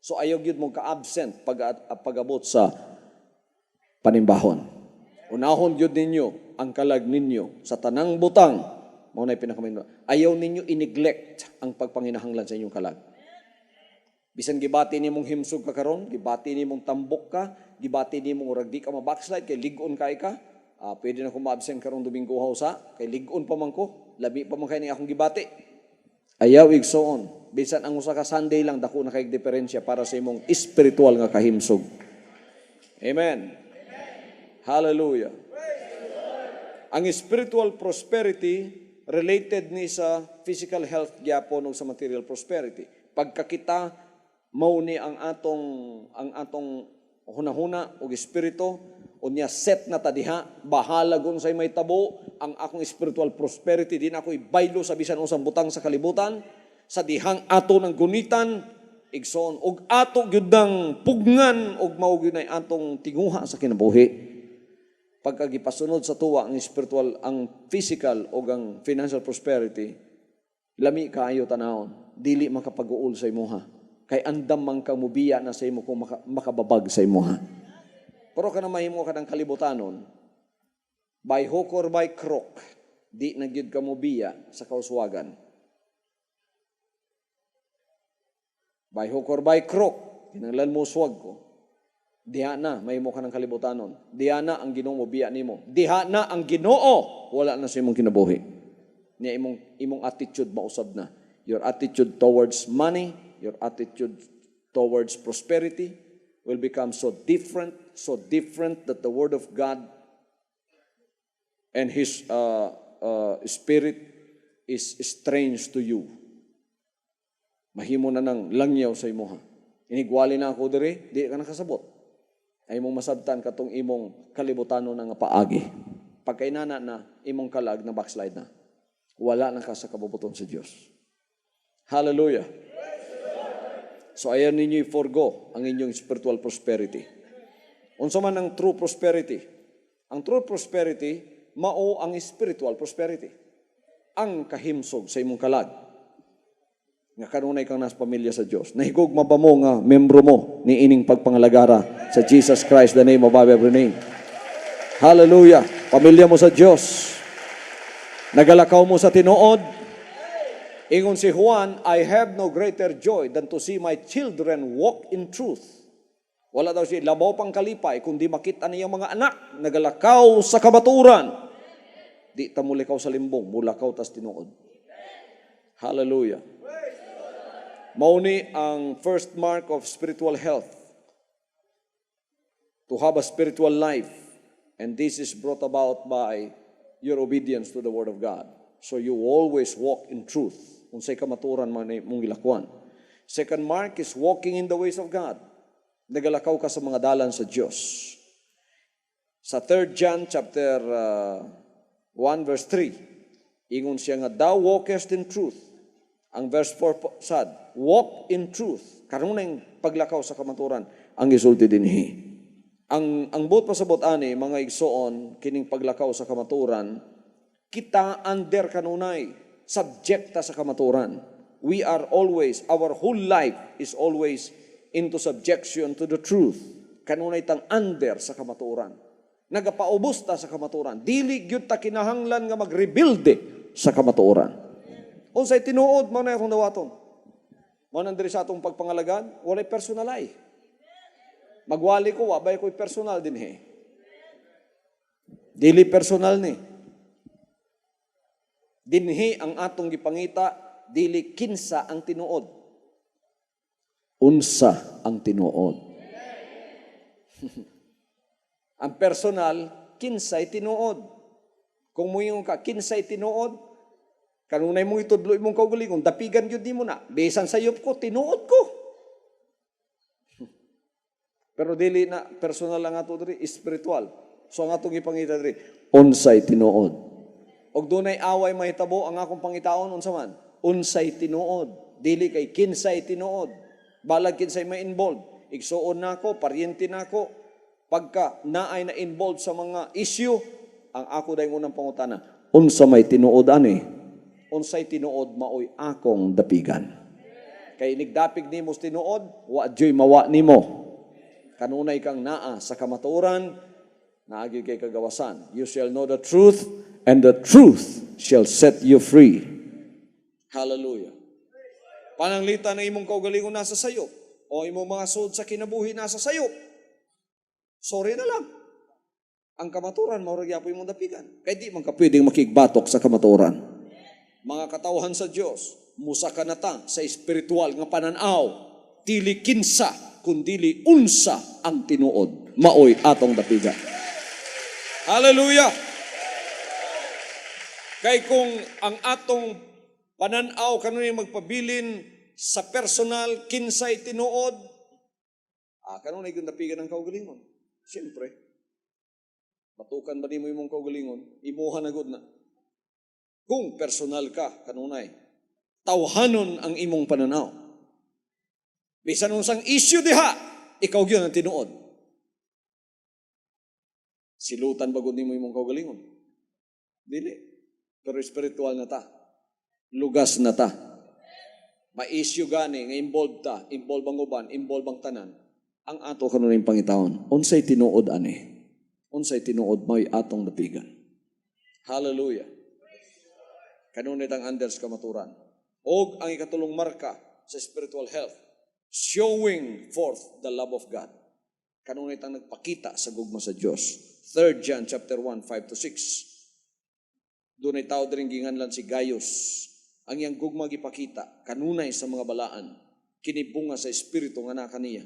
So ayaw gyud mo ka-absent pag-abot sa panimbahon. Unahon gyud ninyo ang kalag ninyo sa tanang butang. Mao nay pinakamayno. Ayaw ninyo i-neglect ang pagpanginahanglan sa inyong kalag. Bisan gibati nimong himsog ka karon, gibati nimong tambok ka, gibati nimong urag di ka ma-backslide kay lig-on kay ka. Pwede na ko ma-absent karong Domingo hausa, kay lig-on pa man ko, labi pa man kay ni akong gibati. Ayaw igsoon. Bisan ang usa ka Sunday lang dako na kay diferensya para sa imong spiritual nga kahimsog. Amen. Hallelujah. Ang spiritual prosperity related ni sa physical health gyapon ug sa material prosperity. Pagkakita mao ni ang atong hunahuna ug espiritu Unya set na ta diha, bahala gun say may tabo, ang akong spiritual prosperity, din ako ibaylo sa bisan usang butang sa kalibutan, sa dihang ato ng gunitan, igsoon, og ato gyud ng pugnan, og mao gyud nay atong tinguha sa kinabuhi. Pagkagipasunod sa tuwa ang spiritual, ang physical o ang financial prosperity, lami kaayo tanawon, dili makapag-uol sa imuha. Kay andam man kang mubiya na sa imo kung makababag sa imuha. Pero ka na mahimo ka ng kalibutanon, by hook or by crook, di na gyud ka mubiya sa kauswagan. By hook or by crook, kinanglan mo swag ko, diha na, mahimo ka ng kalibutanon. Diha na ang Ginoo mubiya nimo. Diha na ang Ginoo, wala na sa imong kinabuhi. Niya imong attitude mausab na. Your attitude towards money, your attitude towards prosperity will become so different that the Word of God and His Spirit is strange to you. Mahimo na ng langyaw sa imuha. Inigwali na ako diri, di ka nakasabot. Ay mong masabtan katong imong kalibutano na nga paagi. Pagkainana na, imong kalag na backslide na. Wala na ka sa kabubuton sa Diyos. Hallelujah. So ayan ninyo i-forgo ang inyong spiritual prosperity. Unsa man ang true prosperity? Ang true prosperity, mao ang spiritual prosperity. Ang kahimsog sa imong kalag. Nga kanunay kang nas pamilya sa Diyos. Nahigugma ba mo nga membro mo ni ining pagpangalagara sa Jesus Christ, the name above every name. Hallelujah. Pamilya mo sa Diyos. Nagalakaw mo sa tinuod. Ingon si Juan, I have no greater joy than to see my children walk in truth. Wala daw siya, labaw pang kalipay, kundi makita niyang mga anak, nagalakaw sa kamaturan. Di ta mulikaw sa limbong, mulakaw tas tinuod. Hallelujah. Mauni ang first mark of spiritual health. To have a spiritual life. And this is brought about by your obedience to the Word of God. So you always walk in truth. Unsay kamaturan man mong gilakwan. Second mark is walking in the ways of God. Nagalakaw ka sa mga dalan sa Diyos. Sa 3 John chapter 1 verse 3, ingon siya nga, thou walkest in truth. Ang verse 4 sad, walk in truth. Karon ng paglakaw sa kamaturan ang gisulti dinhi. Ang buot pasabot ani mga igsoon kining paglakaw sa kamaturan, kita under kanunay subjecta sa kamaturan. We are always, our whole life is always into subjection to the truth. Kanunay tang under sa kamaturan. Nagapaubos ta sa kamaturan. Dili gyud ta kinahanglan nga magrebuilde sa kamaturan. Unsay tinuod mo na akong dawaton. Mo nandiri sa atong pagpangalagan, walay personalay. Magwali ko, wabay ko'y personal din he. Dili personal ni. Dinhi ang atong gipangita, dili kinsa ang tinuod. Unsa ang tinuod. Ang personal, kinsay tinuod. Kung moingon ka, kinsay tinuod, kanunay mong itudlo imong kaugalingon, dapigan yun di mo na. Bisan sayop ko, tinuod ko. Pero dili na personal lang ato diri, spiritual. So ang atong gipangita diri, unsay tinuod. Og dunay away mahitabo ang akong pangitaon unsa man? Unsay tinuod. Dili kay kinsay tinuod. Balag kinsay may involved. Igsuon nako, paryente nako. Pagka naay na involved sa mga issue, ang ako dayong unang pangutana, unsa may tinuod ani? Unsay tinuod maoy akong dapigan. Kay nigdapig nimo tinuod, wa joy mawa nimo. Kanunay kang naa sa kamaturan, naagi kay kagawasan. You shall know the truth, and the truth shall set you free. Hallelujah. Pananglita na imong kaugalingon nasa sayo, o imong mga sud sa kinabuhi nasa sayo. Sorry na lang. Ang kamaturan, maurag yapo imong dapigan. Kaya di man ka pwedeng makigbatok sa kamaturan. Mga katawhan sa Diyos, musa ka na ta sa espiritual nga pananaw, dili kinsa, kundili unsa ang tinuod. Maoy atong dapigan. Hallelujah! Kay kung ang atong pananaw kanunay magpabilin sa personal kinsay tinuod, kanunay gyud dapigan ang kaugalingon. Siyempre, Matukan ba nimo imong kaugalingon? Imuha na gud na. Kung personal ka kanunay, tawhanon ang imong pananaw. Bisan unsang issue diha, ikaw gyud ang tinuod. Silutan ba gud nimo imong kaugalingon? Dili. Pero spiritual na ta. Lugas na ta. Ma-issue gani nga involved ta, involved ang uban, involved ang tanan. Ang ato kanunay pangitawon, unsay tinuod ani? Unsay tinuod may atong napigan. Hallelujah. Kanunay tang Anders kamaturan. Og ang ikatulong marka sa spiritual health, showing forth the love of God. Kanunay tang nagpakita sa gugma sa Dios. 3 John chapter 1, 5-6. Doon ay tao din ginganlan si Gaius. Ang iyang gugma gipakita, kanunay sa mga balaan, kinibunga sa espiritu nga na kaniya.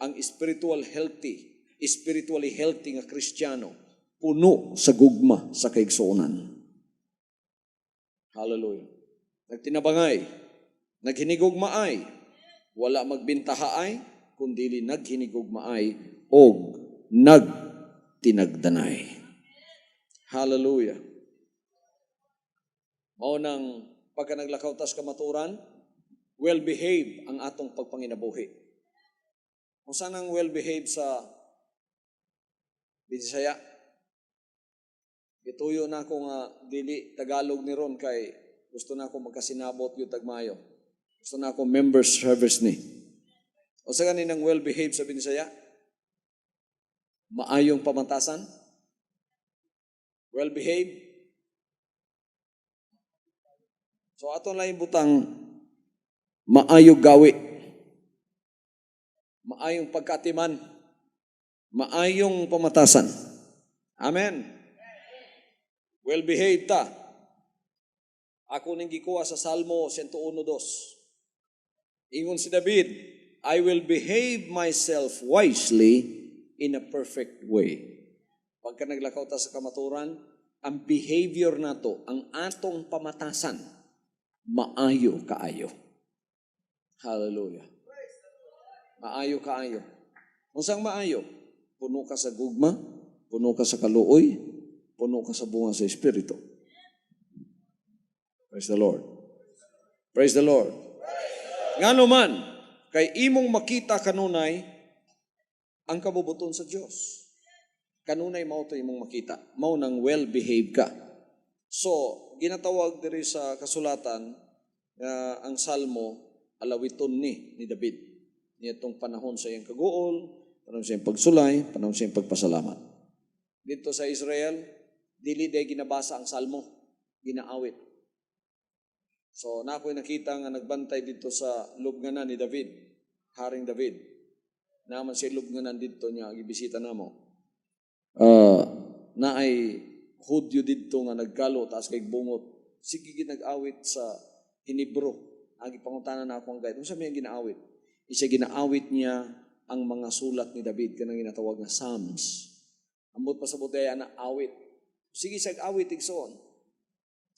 Ang spiritually healthy nga Kristiyano, puno sa gugma sa kaigsuonan. Hallelujah. Nagtinabangay, naghinigugmaay, wala magbintahaay, kundili naghinigugmaay, og nagtinagdanay. Hallelujah. Mao nang pagka naglakaw tas kamaturan, well-behaved ang atong pagpanginabuhi. Kung saan ang well-behaved sa Bisaya, ituyo na ako nga dili Tagalog ni ron kay gusto na ako magkasinabot yung tagmayo. Gusto na ako members service ni. O sa kaninang well-behaved sa Bisaya, maayong pamantasan, well-behaved. So ato lang butang maayong gawi, maayong pagkatiman, maayong pamatasan. Amen. Well-behaved ta. Ako ning gikuha sa Salmo 101:2. Ingon si David, I will behave myself wisely in a perfect way. Pagka naglakaw ta sa kamaturan, ang behavior nato, ang atong pamatasan, maayo kaayo. Hallelujah. Maayo kaayo. Unsang maayo? Puno ka sa gugma, puno ka sa kaluoy, puno ka sa bunga sa Espiritu. Praise the Lord. Praise the Lord. Ngano man, kay imong makita kanunay ang kabubuton sa Dios. Kanunay mao to imong makita. Mao nang well-behaved ka. So, ginatawag diri sa kasulatan ang Salmo alawiton ni David. Nitong panahon sa iyang kaguol, panahon sa iyang pagsulay, panahon sa iyang pagpasalamat. Dito sa Israel, dili day ginabasa ang Salmo, ginaawit. So, na ako'y nakita nga nagbantay dito sa lubnganan ni David, Haring David. Naman siya lubnganan dito niya, gibisita namo. Na ay Hudyo dito nga nagkalo, taas kay bungot. Sige ginag-awit sa Hinebro. Agi pangutanan na ako ang guide. Ano sabi ang ginaawit? Isa ginaawit niya ang mga sulat ni David, kanang ginatawag na Psalms. Ambot pa sa budaya na awit. Sige sag-awit igsoon.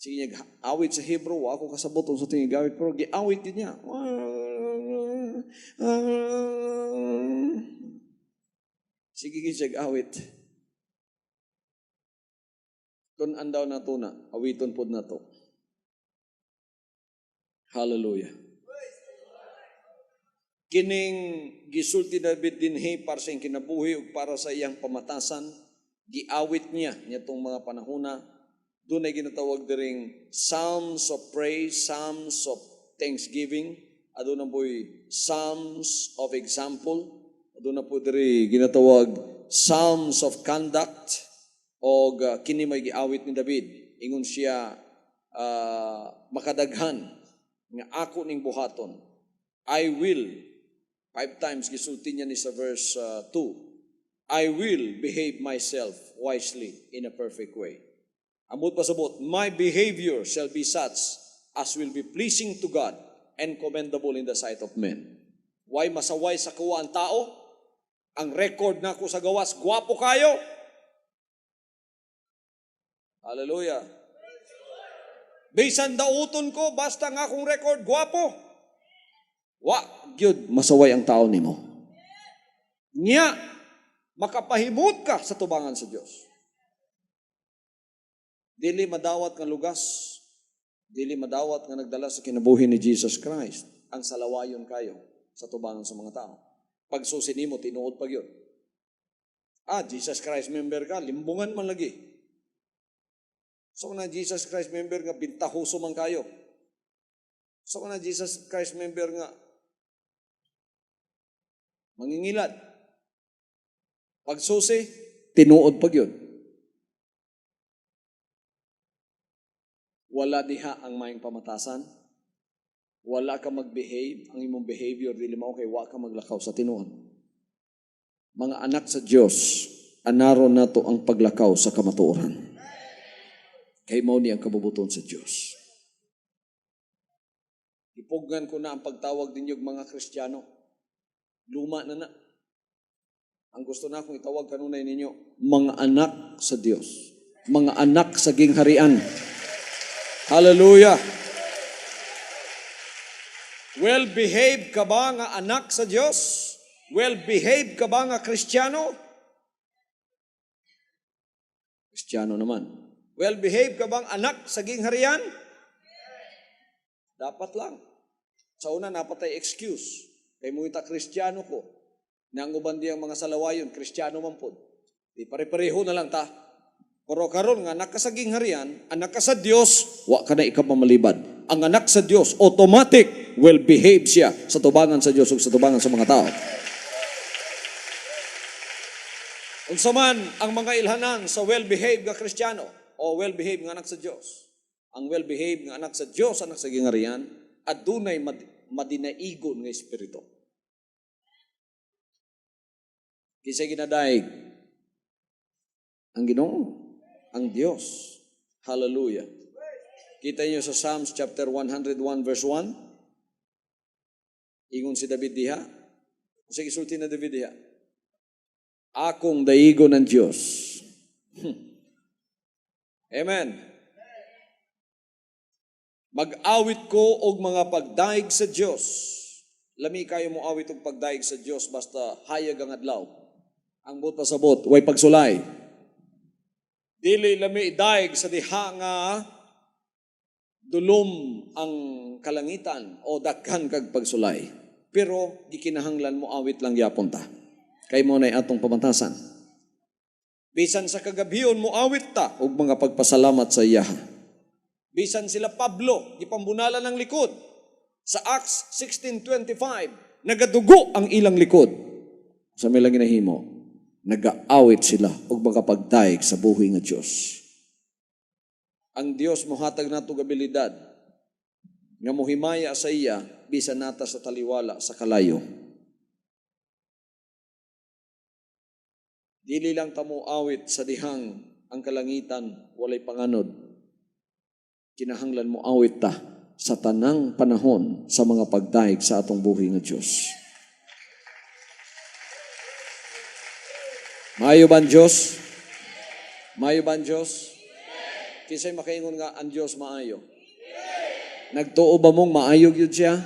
Sige nag-awit sa Hebrew, ako kasabot sa tingin gawit, pero gi-awit din niya. Sige sag-awit. Tunan daw na to na, awiton pod na to. Hallelujah. Kining gisulti David dinhi para sa iyang kinabuhi ug para sa iyang pamatasan, giawit niya nitong mga panahona. Doon ay ginatawag diring Psalms of Praise, Psalms of Thanksgiving, aduna po'y Psalms of Example, aduna po diri ginatawag Psalms of Conduct, o kini may giawit ni David. Ingon siya makadaghan nga ako ning buhaton. I will, 5 times gisulti niya ni sa verse 2. I will behave myself wisely in a perfect way. Amot pasabot, my behavior shall be such as will be pleasing to God and commendable in the sight of men. Why masaway sa kuwa ang tao? Ang record na ko sa gawas, gwapo kayo. Hallelujah. Bisan dauton ko, basta nga akong record, gwapo. Wa, gyud masaway ang tao nimo. Nya, makapahimot ka sa tubangan sa Dios. Dili madawat nga lugas. Dili madawat nga nagdala sa kinabuhi ni Jesus Christ. Ang salawayon kayo sa tubangan sa mga tao. Pag susin mo, tinuod pag yun. Jesus Christ member ka, limbungan man lagi. So na Jesus Christ member nga, bintahuso man kayo. So na Jesus Christ member nga, mangingilad. Pag susi, tinuod pag yun. Wala diha ang maing pamatasan. Wala ka mag-behave. Ang imong behavior, dili mao kay wa ka maglakaw sa tinuod. Mga anak sa Diyos, anaron nato ang paglakaw sa kamatuoran. Kay mao ni ang kabubuton sa Diyos. Ipugan ko na ang pagtawag ninyo mga Kristiyano. Luma na na. Ang gusto na akong itawag kanunay ninyo, mga anak sa Diyos. Mga anak sa gingharian. Hallelujah! Well-behaved ka ba nga anak sa Diyos? Well-behaved ka ba nga Kristiyano? Kristiyano naman. Well-behaved ka bang anak sa gingharian? Dapat lang. Sa una, napatay excuse. Kay mo ita Kristiyano ko. Nang uban diyang mga salawayon, Kristiyano man po. Di pare-pareho na lang ta. Pero karon nga, anak ka sa gingharian, anak ka sa Diyos, wa ka na ikapamalibad. Ang anak sa Diyos, automatic, well-behaved siya sa tubangan sa Diyos o sa tubangan sa mga tao. Unsa man ang mga ilhanan sa well-behaved nga Kristiyano o well-behaved nga anak sa Diyos. Ang well-behaved nga anak sa Diyos, anak sa gingharian, adunay madinaigon nga espiritu. Kisay ginadaig ang Ginoo, ang Diyos. Hallelujah. Kita niyo sa Psalms chapter 101 verse 1. Ingon si David diha. Sige sulti na David diha. Akong daigo ng Diyos. Amen. Mag-awit ko og mga pagdaig sa Diyos. Lami kayo mo awit og pagdaig sa Diyos basta hayag ang adlaw. Ang buot pasabot, way pagsulay. Dili lami daig sa diha nga dulom ang kalangitan o dakhan kag pagsulay. Pero gikinahanglan mo awit lang gyapon ta. Kay mo na atong pamantasan. Bisan sa kagabiyon mo awit ta og mga pagpasalamat sa iya. Bisan sila Pablo, gipambunala ng likod. Sa Acts 16:25, nagadugo ang ilang likod. Sa may lang ginahimo, nagaawit sila og mga pagdaig sa buhi nga Dios. Ang Dios mohatag nato abilidad nga mohimaya sa iya bisan nata sa taliwala sa kalayo. Dili lang tamo awit sa dihang ang kalangitan walay panganod. Kinahanglan mo awit ta sa tanang panahon sa mga pagdaig sa atong buhi nga Diyos. Maayo ba ang Diyos? Maayo ba ang Diyos? Kisay makaingon nga ang Diyos maayo. Nagtuo ba mong maayog yun siya?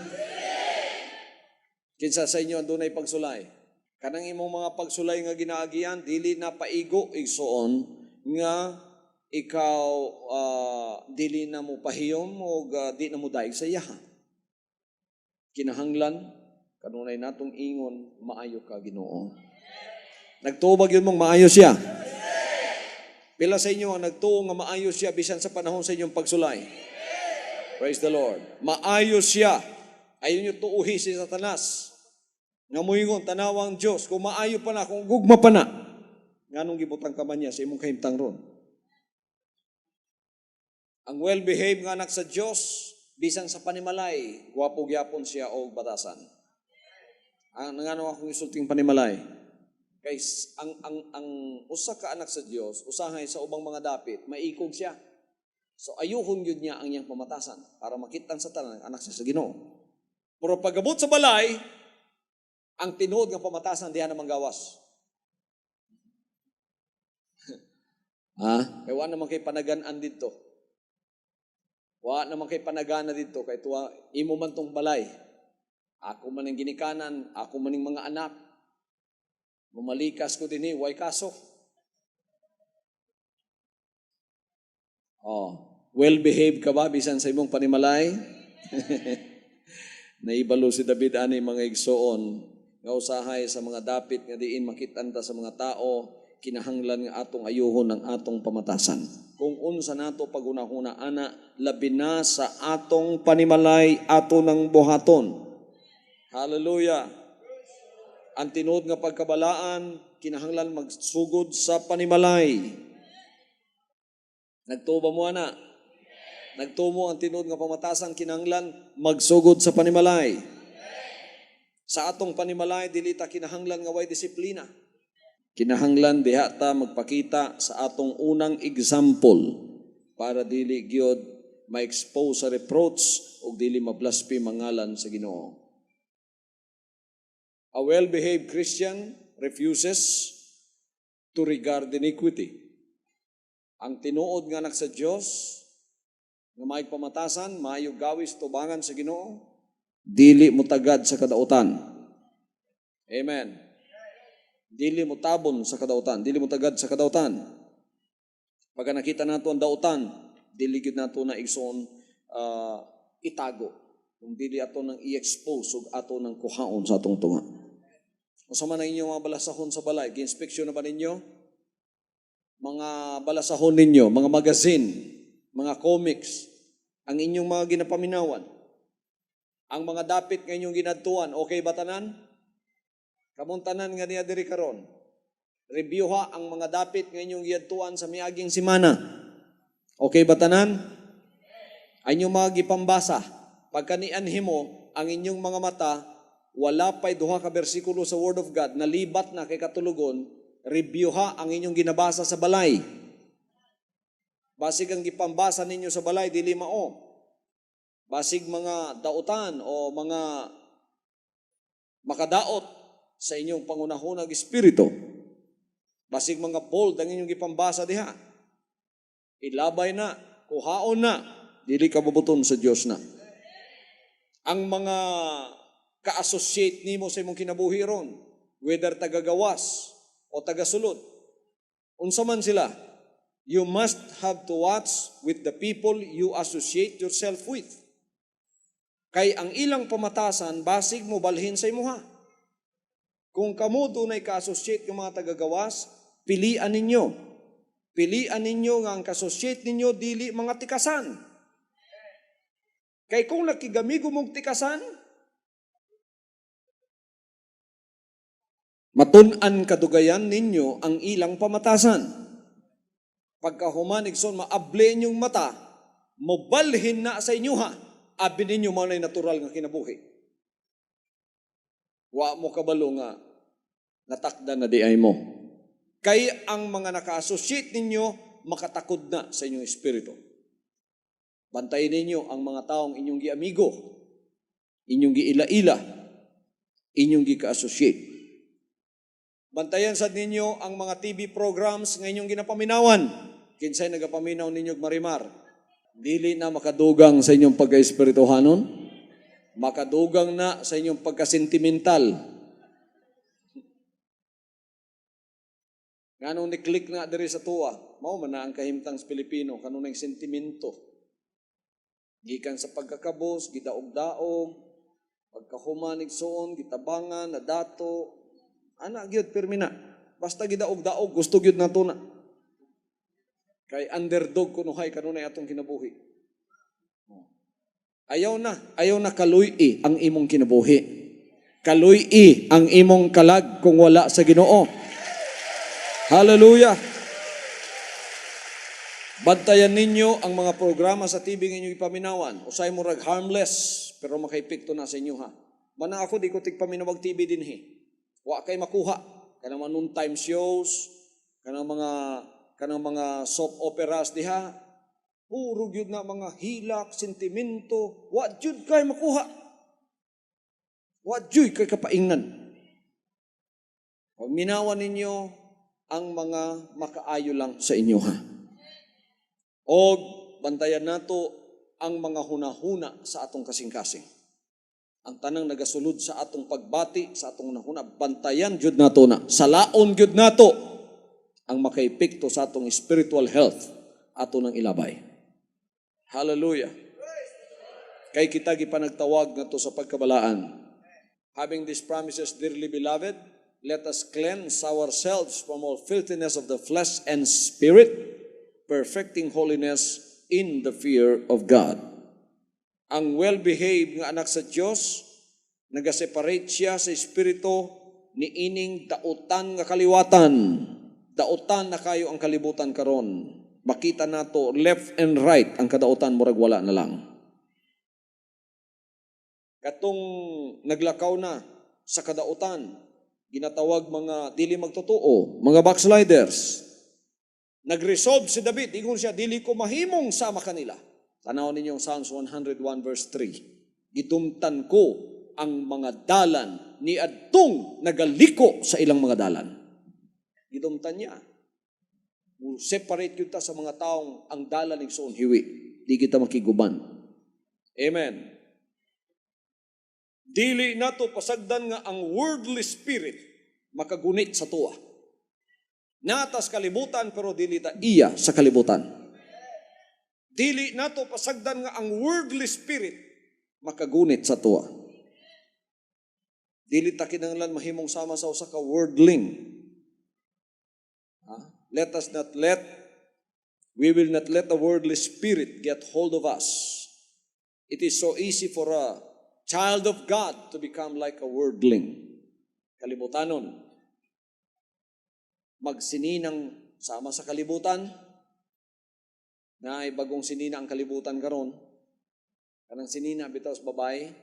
Kinsa sa inyo ang dunay pagsulay? Kanang imong mga pagsulay nga ginaagian, dili na paigo igsuon nga ikaw dili na mo pahiyom o di na mo daig sa iyaha. Kinahanglan, kanunay natong ingon, maayo ka Ginoo. Nagtuo ba yun mong maayo siya? Pila sa inyo ang nagtuo nga maayo siya bisan sa panahon sa inyong pagsulay? Praise the Lord. Maayo siya. Ayaw nyo tuuhi si Satanas. Nga muingon, tanawang Diyos, kung maayo pa na, kung gugma pa na, nga nung gibutang ka man niya sa imong kahimtang ron. Ang well-behaved nga anak sa Diyos, bisan sa panimalay, gwapo gyapon siya o batasan. Ang nangano akong isulting panimalay, guys, ang usa ka anak sa Diyos, usahay sa ubang mga dapit, maikog siya. So ayuhon yun niya ang iyang pamatasan para makitang sa tanan anak siya sa Ginoo. Pero pagabot sa balay, ang tinuod ng pamatasan diyan namang gawas. Kaya wala naman kay panagan-an dito. Wala naman kay panagana dito. Kaya tuwa, imo man tong balay. Ako man ang ginikanan, ako man ang mga anak. Mamalikas ko din way kaso. Well-behaved ka ba bisan sa imong panimalay? Naibalo si David ani mga igsoon nga usahay sa mga dapit nga diin makitanta sa mga tao, kinahanglan nga atong ayuhon ng atong pamatasan. Kung unsa nato pagunahuna ana, labi na sa atong panimalay ato ng buhaton. Hallelujah. Ang tinuod nga pagkabalaan, kinahanglan magsugod sa panimalay. Nagtuo ba mo ana? Nagtuo mo ang tinuod nga pamatasan, kinahanglan magsugod sa panimalay. Sa atong panimalay, dili ta kinahanglan nga way disiplina. Kinahanglan diha ta magpakita sa atong unang example para dili gyud ma-expose sa reproach o dili ma-blaspheme ang ngalan sa Ginoo. A well-behaved Christian refuses to regard iniquity. Ang tinuod nga anak sa Dios nga may pamatasan, maayo gawis tubangan sa Ginoo, dili mo tagad sa kadautan. Amen. Dili mo tabon sa kadautan, dili mo tagad sa kadautan. Pagka nakita nato ang dautan, dili gid nato na igsoon itago. Kung dili ato nang i-expose ug ato nang kuhaon sa atong tunga. Unsa man ang inyong mga balasahon sa balay, gi-inspeksyon na ba ninyo? Mga balasahon ninyo, mga magazine, mga comics, ang inyong mga ginapaminawan, ang mga dapit nga inyong ginadtuan, okay ba tanan? Kamuntanan nga niya diri karon. Reviewha ang mga dapit nga inyong ginadtuan sa miaging semana. Okay ba tanan? Ang inyong mga gipambasa, pagkanianhi mo, ang inyong mga mata, wala pa'y duha ka bersikulo sa Word of God, nalibat na kay katulugon, reviewha ang inyong ginabasa sa balay. Basig ang gipambasa ninyo sa balay, dili mao. Basig mga dautan o mga makadaot sa inyong pangunahunag espiritu. Basig mga bold ang inyong gipambasa diha. Ilabay na, kuhaon na, dili ka mabuton sa Dios na. Ang mga ka-associate nimo sa imong kinabuhi ron, whether tagagawas o tagasulod, unsa man sila, you must have to watch with the people you associate yourself with. Kay ang ilang pamatasan, basig mo balhin sa imuha. Kung kamo dunay ka-associate ng mga tagagawas, pilian ninyo. Pilian ninyo nga ang ka-associate ninyo dili mga tikasan. Kay kung nakigamigo mong tikasan, matun-an kadugayan ninyo ang ilang pamatasan. Pagka humanigson, maable inyong mata, mobalhin na sa inyo ha, abi ninyo mo na natural nga kinabuhi. Wa mo kabalo nga, natakda na di ay mo. Kay ang mga naka-associate ninyo, makatakod na sa inyong espiritu. Bantayin ninyo ang mga taong inyong giamigo, inyong giila-ila, inyong gika-associate. Bantayan sa ninyo ang mga TV programs nga inyong ginapaminawan. Kinsay nagapaminaw ninyo marimar. Dili na makadugang sa inyong pagka-espirituhanon. Makadugang na sa inyong pagka-sentimental. Nganong ni-click na diri sa tuwa, mao man na ang kahimtang sa Pilipino, kanunay sentimento. Gikan sa pagkakabos, gidaog-daog, pagkahumanig soon, gitabangan, nadato, anak gyud permina. Basta gidaog-daog, gusto gyud nato na. Kay underdog kunuhay kanunay atong kinabuhi. Ayaw na kaluy-i ang imong kinabuhi. Kaluy-i ang imong kalag kung wala sa Ginoo. Hallelujah. Bantayan ninyo ang mga programa sa TV nga inyong ipaminawan. Usay mo rag harmless, pero makaipikto na sa inyo ha. Mana ako di ko tigpaminawag TV din he. Wa kay makuha. Kanang mga noontime shows, kanang mga soap operas diha. Puro gyud na mga hilak, sentimento. Wa jud kay makuha. Wa jud kay kapaingnan. Pag minawan ninyo ang mga makaayo lang sa inyo ha. O bantayan nato ang mga hunahuna sa atong kasing-kasing. Ang tanang nagasulod sa atong pagbati, sa atong hunahuna, bantayan jud nato na. Salaon jud nato ang makaepekto sa atong spiritual health ato nang ilabay. Hallelujah. Kay kita gipanagtawag nga to sa pagkabalaan. Having these promises, dearly beloved, let us cleanse ourselves from all filthiness of the flesh and spirit, perfecting holiness in the fear of God. Ang well-behaved nga anak sa Diyos, nagaseparate siya sa espiritu ni ining dautan nga kaliwatan. Dautan na kayo ang kalibutan karon. Makita nato left and right ang kadautan murag wala na lang. Katong naglakaw na sa kadautan, ginatawag mga dili magtotoo, mga backsliders. Nag-resolve si David, ingon siya, dili ko mahimong sama kanila. Tanaw ninyong Psalms 101 verse 3. Gitumtan ko ang mga dalan ni adtong nagaliko sa ilang mga dalan. Gitumtan niya. Separate kita sa mga taong ang dalan ng soon hiwi. Di kita makiguban. Amen. Dili nato pasagdan nga ang worldly spirit makagunit sa tuwa. Natas kalibutan pero dili ta iya sa kalibutan. Dili nato pasagdan nga ang worldly spirit makagunit sa tuwa. Dili ta kinahanglan mahimong sama sa usa ka worldling. We will not let the worldly spirit get hold of us. It is so easy for a child of God to become like a worldling. Kalibutanon. Magsininang sama sa kalibutan. Na ay bagong sinina ang kalibutan karon. Kanang sinina bitaw sa babae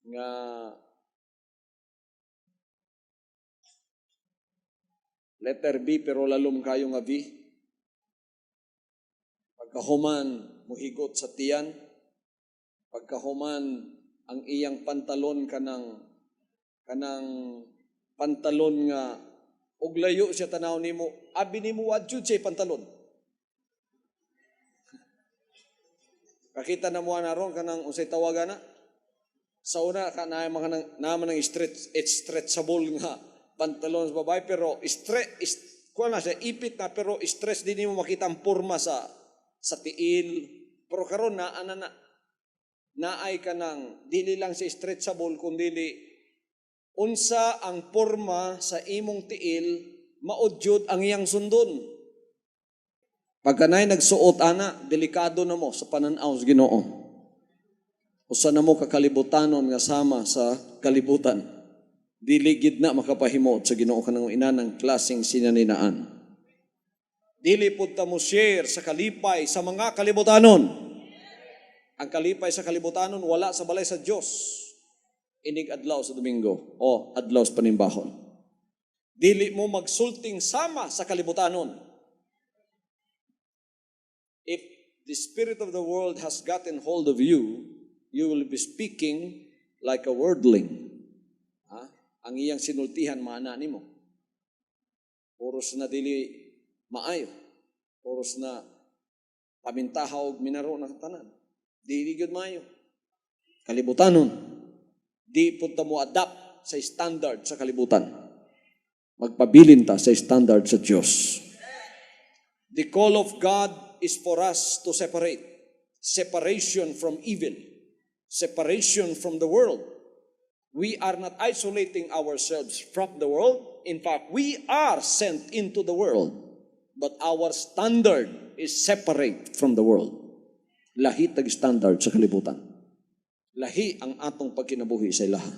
nga letter B pero lalom kayo nga V. Pagkahuman muhigot sa tiyan. Pagkahuman ang iyang pantalon kanang pantalon nga og layo siya tanaw nimo, abi nimo wadjud siya pantalon. Kakita na mo na ron kanang unsay tawagan na. Sa una ka naman ng stretchable nga pantalon sa babae pero kuha na siya ipit na pero stress din mo makita ang porma sa tiil. Pero karon naay ka ng dili lang si stretchable kundi unsa ang porma sa imong tiil maudyod ang iyang sundon. Pagka na'y nagsuot ana, delikado na mo sa pananaw sa Ginoo. Usa na mo kakalibutanon nga sama sa kalibutan. Dili gid na makapahimo sa Ginoo kanang inanang klaseng sinaninaan. Dili pud ta mo share sa kalipay sa mga kalibutanon. Ang kalipay sa kalibutanon wala sa balay sa Dios. Inig adlaw sa Domingo o adlaw sa panimbahon. Dili mo magsulting sama sa kalibutanon. If the spirit of the world has gotten hold of you, you will be speaking like a worldling. Ang iyang sinultihan maana nimo. Oros na dili maayo. Oros na pamintahaw og minaro na tanan. Dili gyud maayo. Kalibutanon. Di punta mo adapt sa standard sa kalibutan. Magpabilin ta sa standard sa Diyos. The call of God is for us to separate. Separation from evil. Separation from the world. We are not isolating ourselves from the world. In fact, we are sent into the world. But our standard is separate from the world. Lahi tag standard sa kalibutan. Lahi ang atong pagkinabuhi sa ilaha.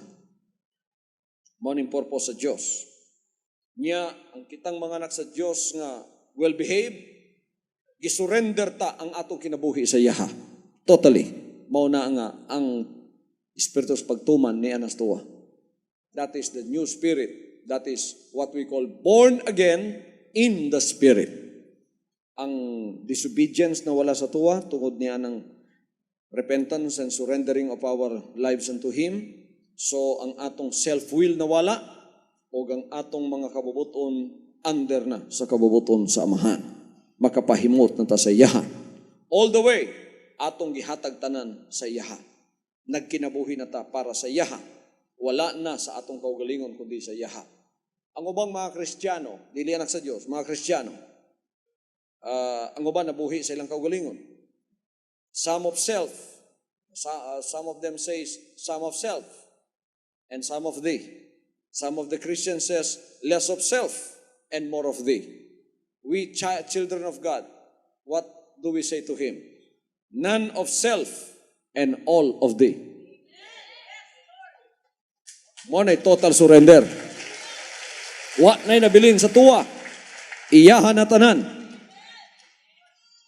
Maning purpose sa Diyos. Nya, ang kitang mga anak sa Diyos nga well-behaved, gisurrender ta ang atong kinabuhi sa ilaha. Totally. Mao na nga ang Espiritu sa pagtuman ni Anas Tuwa. That is the new spirit. That is what we call born again in the Spirit. Ang disobedience na wala sa tuwa, tungod niya ng repentance and surrendering of our lives unto Him. So, ang atong self-will na wala, o ang atong mga kabubuton under na sa kabubuton sa Amahan. Makapahimot na ta sa Yaha. All the way, atong gihatag tanan sa Yaha. Nagkinabuhi na ta para sa Yaha. Wala na sa atong kaugalingon kundi sa Yaha. Ang ubang mga Kristiyano, dili anak sa Dios, mga Kristiyano, ang uban nabuhi sa ilang kaugalingon. some of self. Some of them says some of self and some of thee. Some of the Christians says less of self and more of thee. We children of God, what do we say to Him? None of self and all of thee. Mo na total surrender. Wa na'y nabilin sa tuwa. Iyahan na tanan.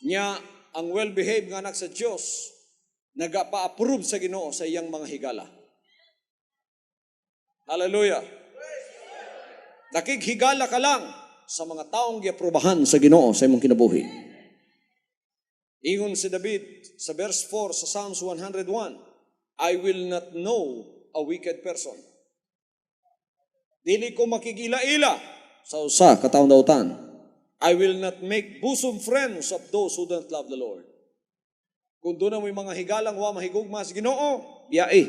Nya ang well-behaved nga anak sa Dios nagapa-approve sa Ginoo sa iyang mga higala. Hallelujah. Nakighigala ka lang sa mga taong giaprubahan sa Ginoo sa imong kinabuhi. Ingon si David sa verse 4 sa Psalms 101, I will not know a wicked person. Dili ko makigila-ila sa usa ka taong dautan. I will not make bosom friends of those who don't love the Lord. Kung doon na may mga higalang wa mahigugma sa Ginoo, biyae.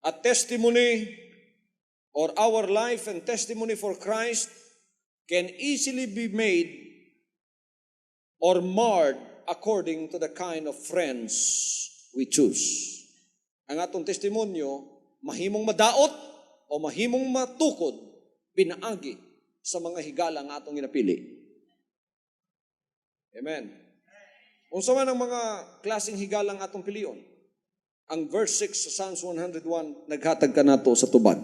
A testimony or our life and testimony for Christ can easily be made or marred according to the kind of friends we choose. Ang atong testimonyo, mahimong madaot o mahimong matukod, pinaagi sa mga higala nga atong ginapili. Amen. Unsa man ang mga klaseng higalang atong pilion? Ang verse 6 sa Psalms 101, naghatag ka nato sa tubag.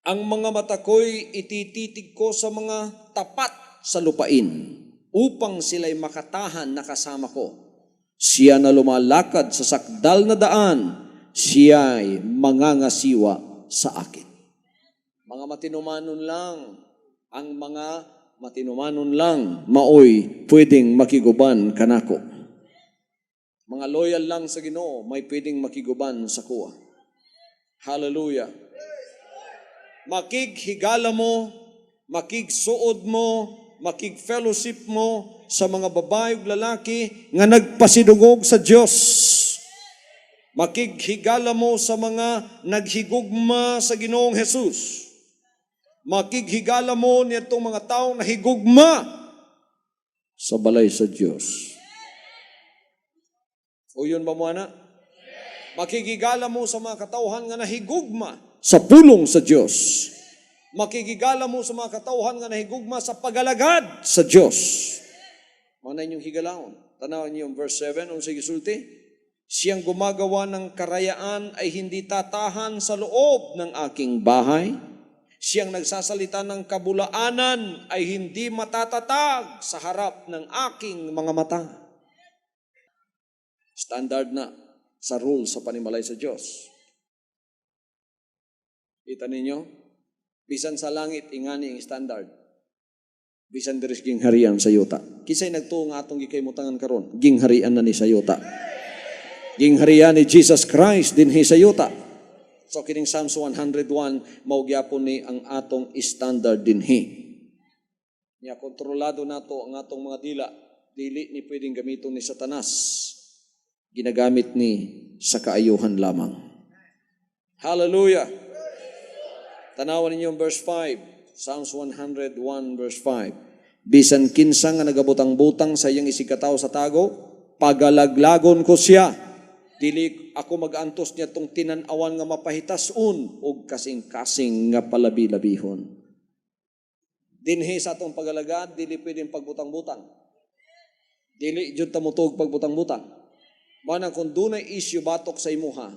Ang mga mata ko'y itititig ko sa mga tapat sa lupain upang sila'y makatahan na kasama ko. Siya na lumalakad sa sakdal na daan, siya'y mangangasiwa sa akin. Mga matinumanon lang, ang mga matinumanon lang, maoy pwedeng makiguban kanako. Mga loyal lang sa Ginoo, may pwedeng makiguban sa kuwa. Hallelujah. Makighigala mo, makigsuod mo, makig-fellowship mo sa mga babae ug lalaki nga nagpasidungog sa Dios. Makighigala mo sa mga naghigugma sa Ginoong Hesus. Makighigala mo nitong mga taong nahigugma sa balay sa Dios. O yun ba mo ana? Makikigala mo sa mga katauhan nga nahigugma sa pulong sa Diyos. Makikigala mo sa mga katauhan nga nahigugma sa pagalagad sa Diyos. Mana inyong higalaon? Tanawan niyo yung verse 7, ang sige sulti. Siyang gumagawa ng karayaan ay hindi tatahan sa loob ng aking bahay. Siyang nagsasalita ng kabulaanan ay hindi matatatag sa harap ng aking mga mata. Standard na sa rule sa panimalay sa Diyos. Kita ninyo? Bisan sa langit, ingani ang standard. Bisan diris gingharian sa yuta. Kisay nagtuo nga atong gikaymutangan karon, gingharian na ni sa yuta. Gingharian ni Jesus Christ din sa yuta. So kining Psalms 101, maugyapon ni ang atong standard din Niya kontrolado nato ang atong mga dila. Dili ni pwedeng gamiton ni Satanas. Ginagamit ni sa kaayuhan lamang. Hallelujah! Tanawan ninyo verse 5. Psalms 101 verse 5. Bisan kinsa nga nagabutang-butang sa iyang isigataw sa tago, pagalaglagon ko siya. Dili ako mag-antos niya tong tinan-awan nga mapahitasun o kasing-kasing nga palabi-labihon. Dinhi sa atong pagalagad, dili pwedeng pagbutang-butang. Dili jud ta mutog pagbutang-butang. Manang kung dunay issue batok sa imuha,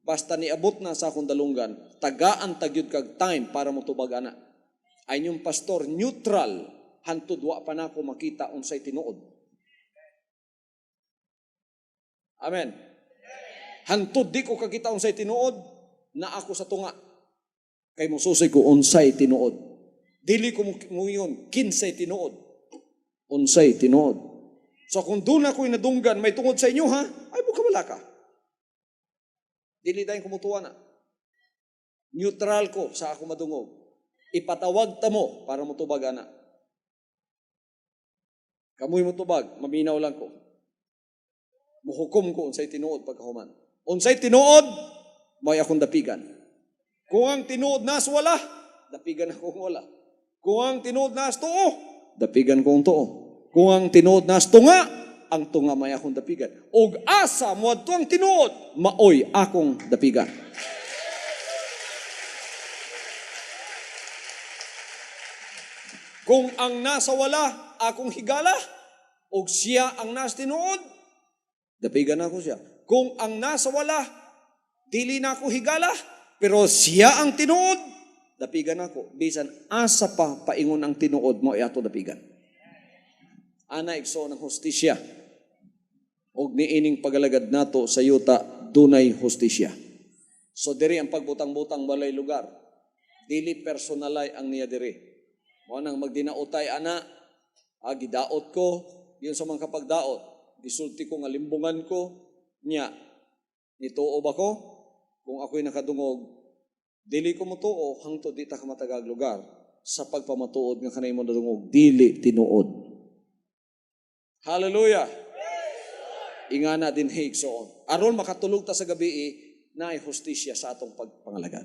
basta niabot na sa akong dalunggan, tagaan tagyud kag time para motubag ana. Ay inyong pastor neutral, hantud wa pa nako makita unsay tinuod. Amen. Hantud di ko kakita unsay tinuod, na ako sa tunga. Kay mosusay ko unsay tinuod. Dili ko muingon kinsay tinuod. Unsay tinuod. So kung doon ako'y nadunggan, may tungod sa inyo ha, ay mukha ka. Dili tayong kumutuwa na. Neutral ko sa ako madungog. Ipatawag ta mo para motubag ana. Kamuy motubag, maminaw lang ko. Muhukom ko unsay tinuod pagkahuman. Unsay tinuod, may akong dapigan. Kung ang tinuod nas wala, dapigan akong wala. Kung ang tinuod nas tuo, dapigan kong tuo. Kung ang tinuod nas tunga, ang tunga may akong dapigan. Og asa mo adto ang tinuod, maoy akong dapigan. Kung ang nasa wala, akong higala, og siya ang nasa tinuod, dapigan ako siya. Kung ang nasa wala, dili na ako higala, pero siya ang tinuod, dapigan ako. Bisan asa pa paingon ang tinuod mo, ato dapigan. Ana igso ng hustisya. Og niining pagalagad nato sa yuta, dunay hustisya. So diri ang pagbutang-butang balay lugar. Dili personalay ang niya diri. Mo nang magdinaotay ana, gidaot ko, yun sa mga kapagdaot. Gisulti ko nga limbungan ko, niya, nituo ba ko? Kung ako'y nakadungog, dili ko mutuo, hangtod di ta ka matagag lugar. Sa pagpamatuod nga kanay mo nadungog, dili tinuod. Hallelujah! Ingana din higsoon. Aron makatulog ta sa gabi, na hustisya sa atong pagpangalagad.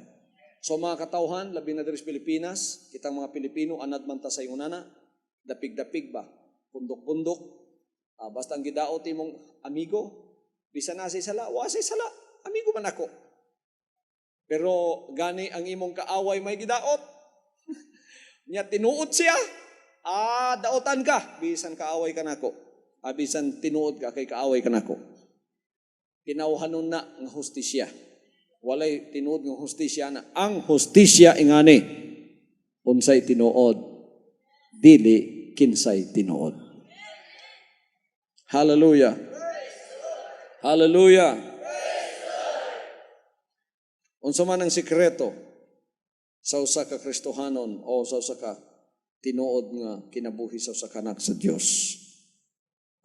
So mga katawhan, labi na diri sa Pilipinas, kitang mga Pilipino, anad man ta sa ingunana, dapig-dapig ba? Pundok-pundok. Basta ang gidaot imong amigo, bisa na say sala, wa say sala, amigo man ako. Pero gani ang imong kaaway may gidaot. Nya tinuod siya. Daotan ka, bisan kaaway ka nako. Bisan tinuod ka kay kaaway ka nako. Tinawhanon na nga hustisya. Walay tinuod ng hustisya na. Ang hustisya ingani, unsay tinuod, dili kinsay tinuod. Hallelujah. Hallelujah. Unsa man ang sikreto sa usa ka Kristohanon o sa usa ka tinuod nga kinabuhi sa usa ka anak sa Dios.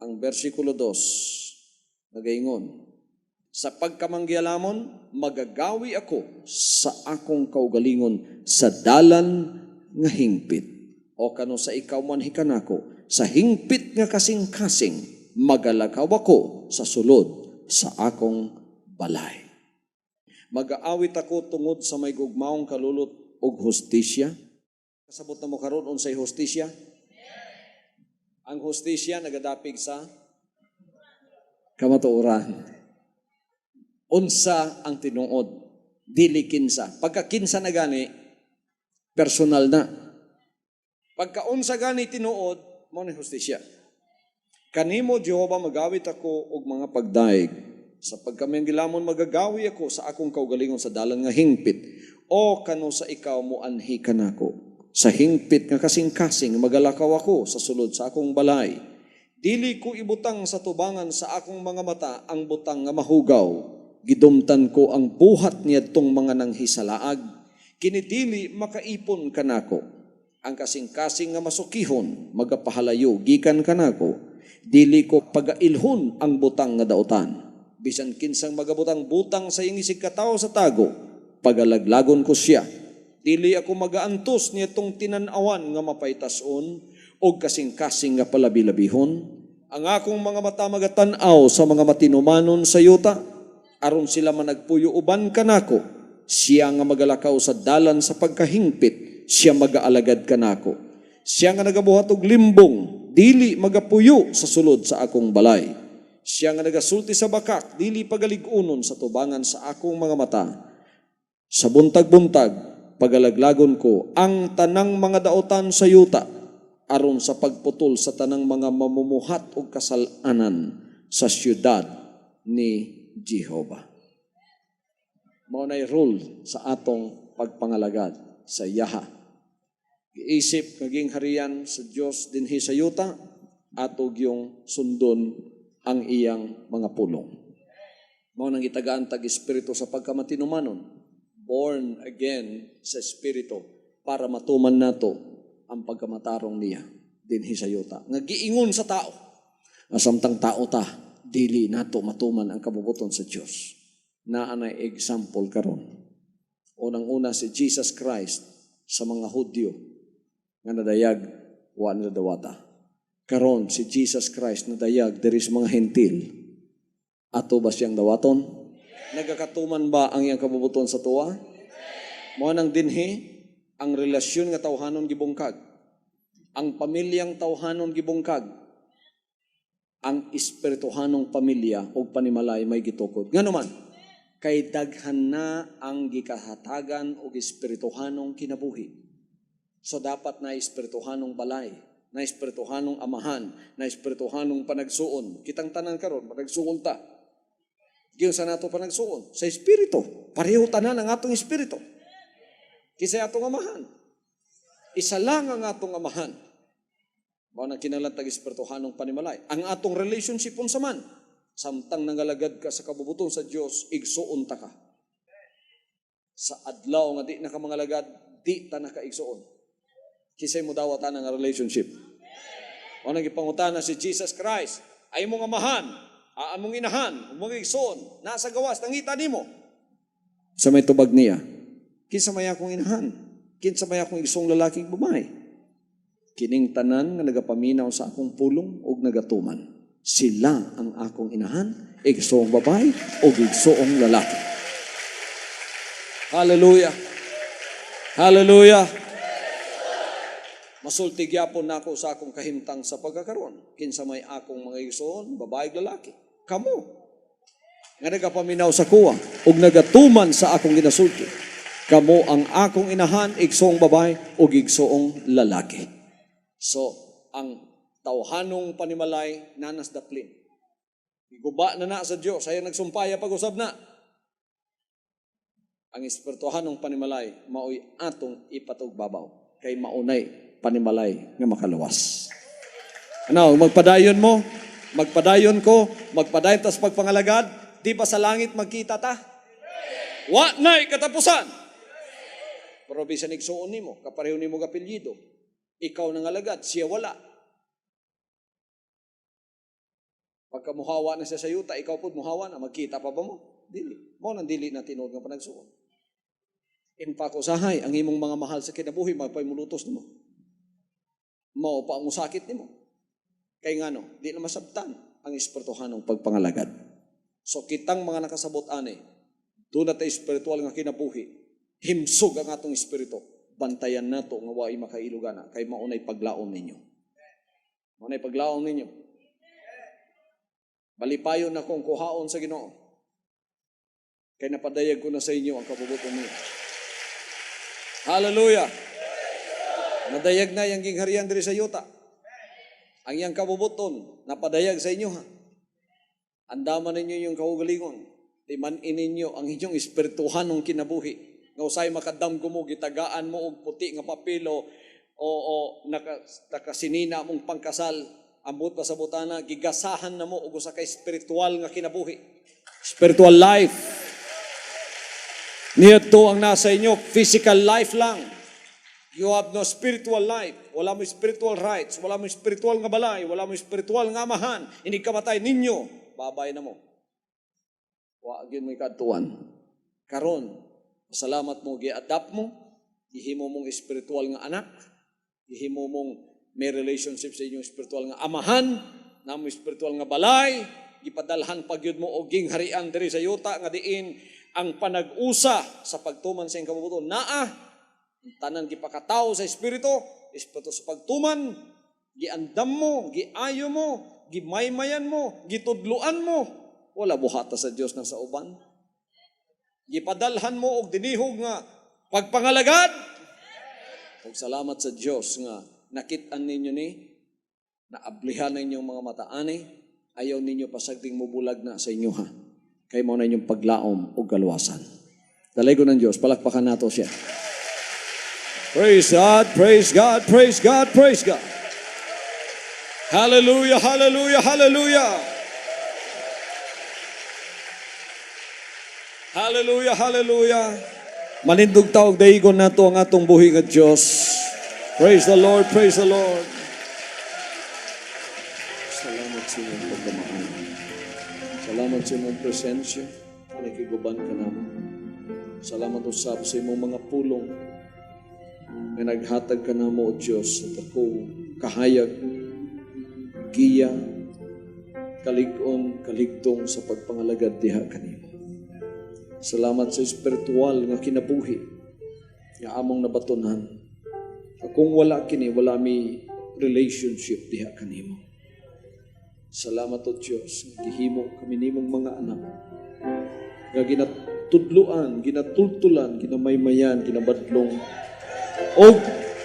Ang bersikulo 2 nagaingon, sa pagkamanggialamon, magagawi ako sa akong kaugalingon sa dalan nga hingpit. O kano sa ikaw man hikanako, sa hingpit nga kasing-kasing, magalakaw ako sa sulod sa akong balay. Mag-aawit ako tungod sa may gugmaong kalulot og hustisya. Kasabot na mo karon unsay hustisya? Ang hustisya nagadapig sa kamatuoran. Unsa ang tinuod, dili kinsa. Pagka kinsa na gani, personal na. Pagka unsa gani tinuod, mo ni hustisya. Kanimo Jehova magawit ako og mga pagdaig. Sa pagkamanggilamon magagawi ako sa akong kaugalingon sa dalan nga hingpit. O kano sa ikaw mo anhi kanako. Sa hingpit nga kasing-kasing magalakaw ako sa sulod sa akong balay. Dili ko ibutang sa tubangan sa akong mga mata ang butang nga mahugaw. Gidumtan ko ang buhat niadtong mga nanghisalaag. Kinidili makaipon kanako. Ang kasing-kasing nga masukihon magapahalayo gikan kanako. Dili ko pagailhon ang butang nga daotan. Bisan kinsang magabutang-butang sa ingisig katawo sa tago, pagalaglagon ko siya. Dili ako magaantos niadtong tinanawan nga mapaytason o kasing-kasing nga palabi-labihon. Ang akong mga mata magatan-aw sa mga matinumanon sa yuta, aron sila managpuyo uban kanako, siya nga magalakaw sa dalan sa pagkahingpit, siya magaalagad kanako. Siya nga nagabuhat og limbong, dili magapuyo sa sulod sa akong balay. Siya nga nagasulti sa bakak, dili pagaligunon sa tubangan sa akong mga mata. Sa buntag-buntag, pagalaglagon ko ang tanang mga daotan sa yuta, aron sa pagputol sa tanang mga mamumuhat og kasalanan sa siyudad ni Jehovah. Mao nay rule sa atong pagpangalagad sa yaha. Giisip kaging harian sa Dios dinhi sa yuta, atog yung sundon ang iyang mga pulong. Mao nang itagaan tag espiritu sa pagkamatinumanon, born again sa espiritu para matuman nato ang pagkamatarong niya dinhi sa yuta. Nga giingon sa tao, asamtang tao ta, dili nato matuman ang kabubuton sa Dios. Naa na example karon. Unang-una si Jesus Christ sa mga Hudyo nga nadayag wa nadawata. Karon si Jesus Christ nadayag diri sa mga Hentil. Ato ba siyang dawaton? Nagakatuman ba ang iyang kabubuton sa tuwa? Mao nang dinhi ang relasyon nga tawhanon gibungkag. Ang pamilyang tawhanon gibungkag. ang espirituhanong pamilya o panimalay may gitukod. Nga naman, kay daghan na ang gikahatagan o espirituhanong kinabuhi. So dapat na espirituhanong balay, na espirituhanong amahan, na espirituhanong panagsuon. Kitang tanan karon panagsuon ta. Giyon sa nato panagsuon sa espiritu. Pareho tanan ang atong espiritu. Kisay atong amahan. Isa lang ang atong amahan. Mao nang kinahanglan espirituhanong panimalay. Ang atong relationship unsa man, samtang nangalagad ka sa kabubuton sa Dios, igsuon ta ka. Sa adlaw nga di na ka mangalagad, di ta na ka igsuon. Kisay mo dawatan ang relationship. Mao nang gipangutana si Jesus Christ, ay mong amahan, among inahan, mong igsuon, nasa gawas nangita nimo. Sa may tubag niya, kinsa may akong inahan, kinsa may akong igsuong lalaking babae. Kining tanan nga nagapaminaw sa akong pulong o nagatuman. Sila ang akong inahan, igsoong babae o igsoong lalaki. Hallelujah! Hallelujah! Masulti gyapon nako sa akong kahimtang sa pagkakaroon. Kinsa may akong mga igsoon, babae o lalaki. Kamo nga nagapaminaw sa kuwa o nagatuman sa akong ginasulti. Kamo ang akong inahan, igsoong babae o igsoong lalaki. So, ang tawhanong panimalay nanas daplin. Iguba na sa Dios, ay nagsumpaya pag-usab na. Ang espirituhanong panimalay maoy atong ipatugbabaw kay maunay panimalay nga makaluwas. Ano, magpadayon mo, magpadayon ko, magpadayon tas pagpangalagad, di ba sa langit magkita ta? Wa na'y katapusan. Pero bisan igsuon nimo, kapareho nimo gapelyido. Ikaw nang alagad, siya wala. Pagka muhawa na siya sa yuta, ikaw po muhawa na, magkita pa ba mo? Dili. Mo nang dili na tinuod nga panagsuon. Inpakusahay, ang imong mga mahal sa kinabuhi, magpaymulutos nimo. Mao pa ang musakit nimo. Kay ngano, di na masabtan ang espirituhanong pagpangalagad. So kitang mga nakasabot ani, doon na tayo espiritual nga kinabuhi, himsog ang atong espiritu. Bantayan nato nga waay makailugana kay maunay paglaom ninyo. Maunay paglaom ninyo. Balipayon na kong kuhaon sa Ginoo. Kay napadayag ko na sa inyo ang kabubuton niyo. Hallelujah! Nadayag na yung gingharian diri sa yuta. Ang iyang kabubuton, napadayag sa inyo ha. Andaman ninyo yung kaugalingon. Timanin ninyo ang inyong espirituhanong kinabuhi. Nga usay makadamgo mo, gitagaan mo og puti nga papilo o nakasinina mong pangkasal, ambot pa sa butana, gigasahan na mo og usa ka espiritual nga kinabuhi. Spiritual life. Nito ang nasa inyo, physical life lang. You have no spiritual life. Wala mo spiritual rights, wala mo spiritual nga balay, wala mo spiritual nga amahan. Ini kamatay ninyo, babay na mo. Wa gyud mo ikadtuan. Karon salamat mo, gi-adapt mo, gihimo mong espiritual nga anak, gihimo mong may relationship sa inyong espiritual nga amahan, na mo espiritual nga balay, gipadalhan pagyud mo og gingharian diri sa yuta nga diin ang panag-usa sa pagtuman sa iyong kabubuton. Naa, tanan gipakataw sa espiritu sa pagtuman, giandam mo, giayo mo, gimaymayan mo, gitudluan mo, wala buhata sa Dios na sa uban. Gipadalhan mo og dinihog nga pagpangalagad. Og salamat sa Dios nga nakit-an ninyo ni, naablihan na inyong mga mata ani, ayaw ninyo pasagding mubulag na sa inyo ha. Kay mo na inyong paglaom o galuwasan. Dalaygo ng Diyos, palakpakan nato siya. Praise God, praise God, praise God, praise God. Hallelujah, hallelujah, hallelujah. Hallelujah, hallelujah. Manindog taog daigon nato ang atong buhi nga Dios. Praise the Lord, praise the Lord. Salamat sa inyong pagkamahal. Salamat sa inyong presensya. Nakiguban ka naman. Salamat usab sa imong mga pulong na naghatag ka na mo, O Diyos, at ako kahayag, giya, kalig-on, kaligtong sa pagpangalagad diha kanimo. Salamat sa espiritual nga kinabuhi nga among nabatunan. Kung wala kini, wala mi relationship diha kanimo. Salamat o Diyos, nga gihimo kami nimong mga anak. Nga ginatudluan, ginatultulan, ginamaymayan, ginabadlong, o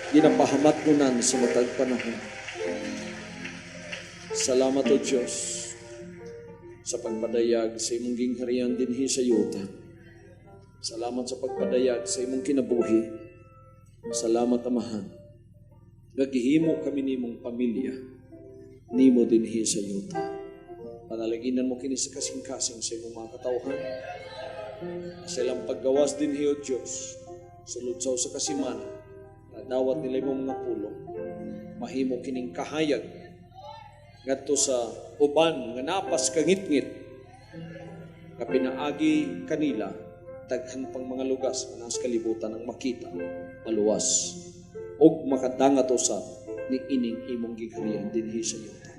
ginapahamatnunan sa matag panahon. Salamat o Diyos sa pagpadayag sa imong gingharian dinhi sa yuta. Salamat sa pagpadayag sa imong kinabuhi. Salamat, Amahan. Nagihimo kami nimong pamilya, nimo dinhi sa yuta. Panalaginan mo kini sa kasing-kasing sa imong mga katawhan. Sa ilang paggawas dinhi o Diyos, suludsaw sa kasimana, nadawat nila imong mga pulong, mahimo kining kahayag, ngadto sa uban nga napas kangit-ngit, kapinaagi kanila, daghan pang mga lugas nga nasa kalibutan ang makita, maluwas, og makadangat usab ni ining imong gigharian dinhi sa yuta.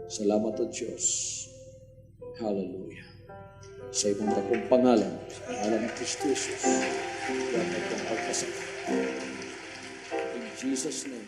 Salamat o Diyos. Hallelujah. Sa imong dakong pangalan, sa pangalan ni Kristo Jesus, dapat kang pagpasakit. In Jesus' name.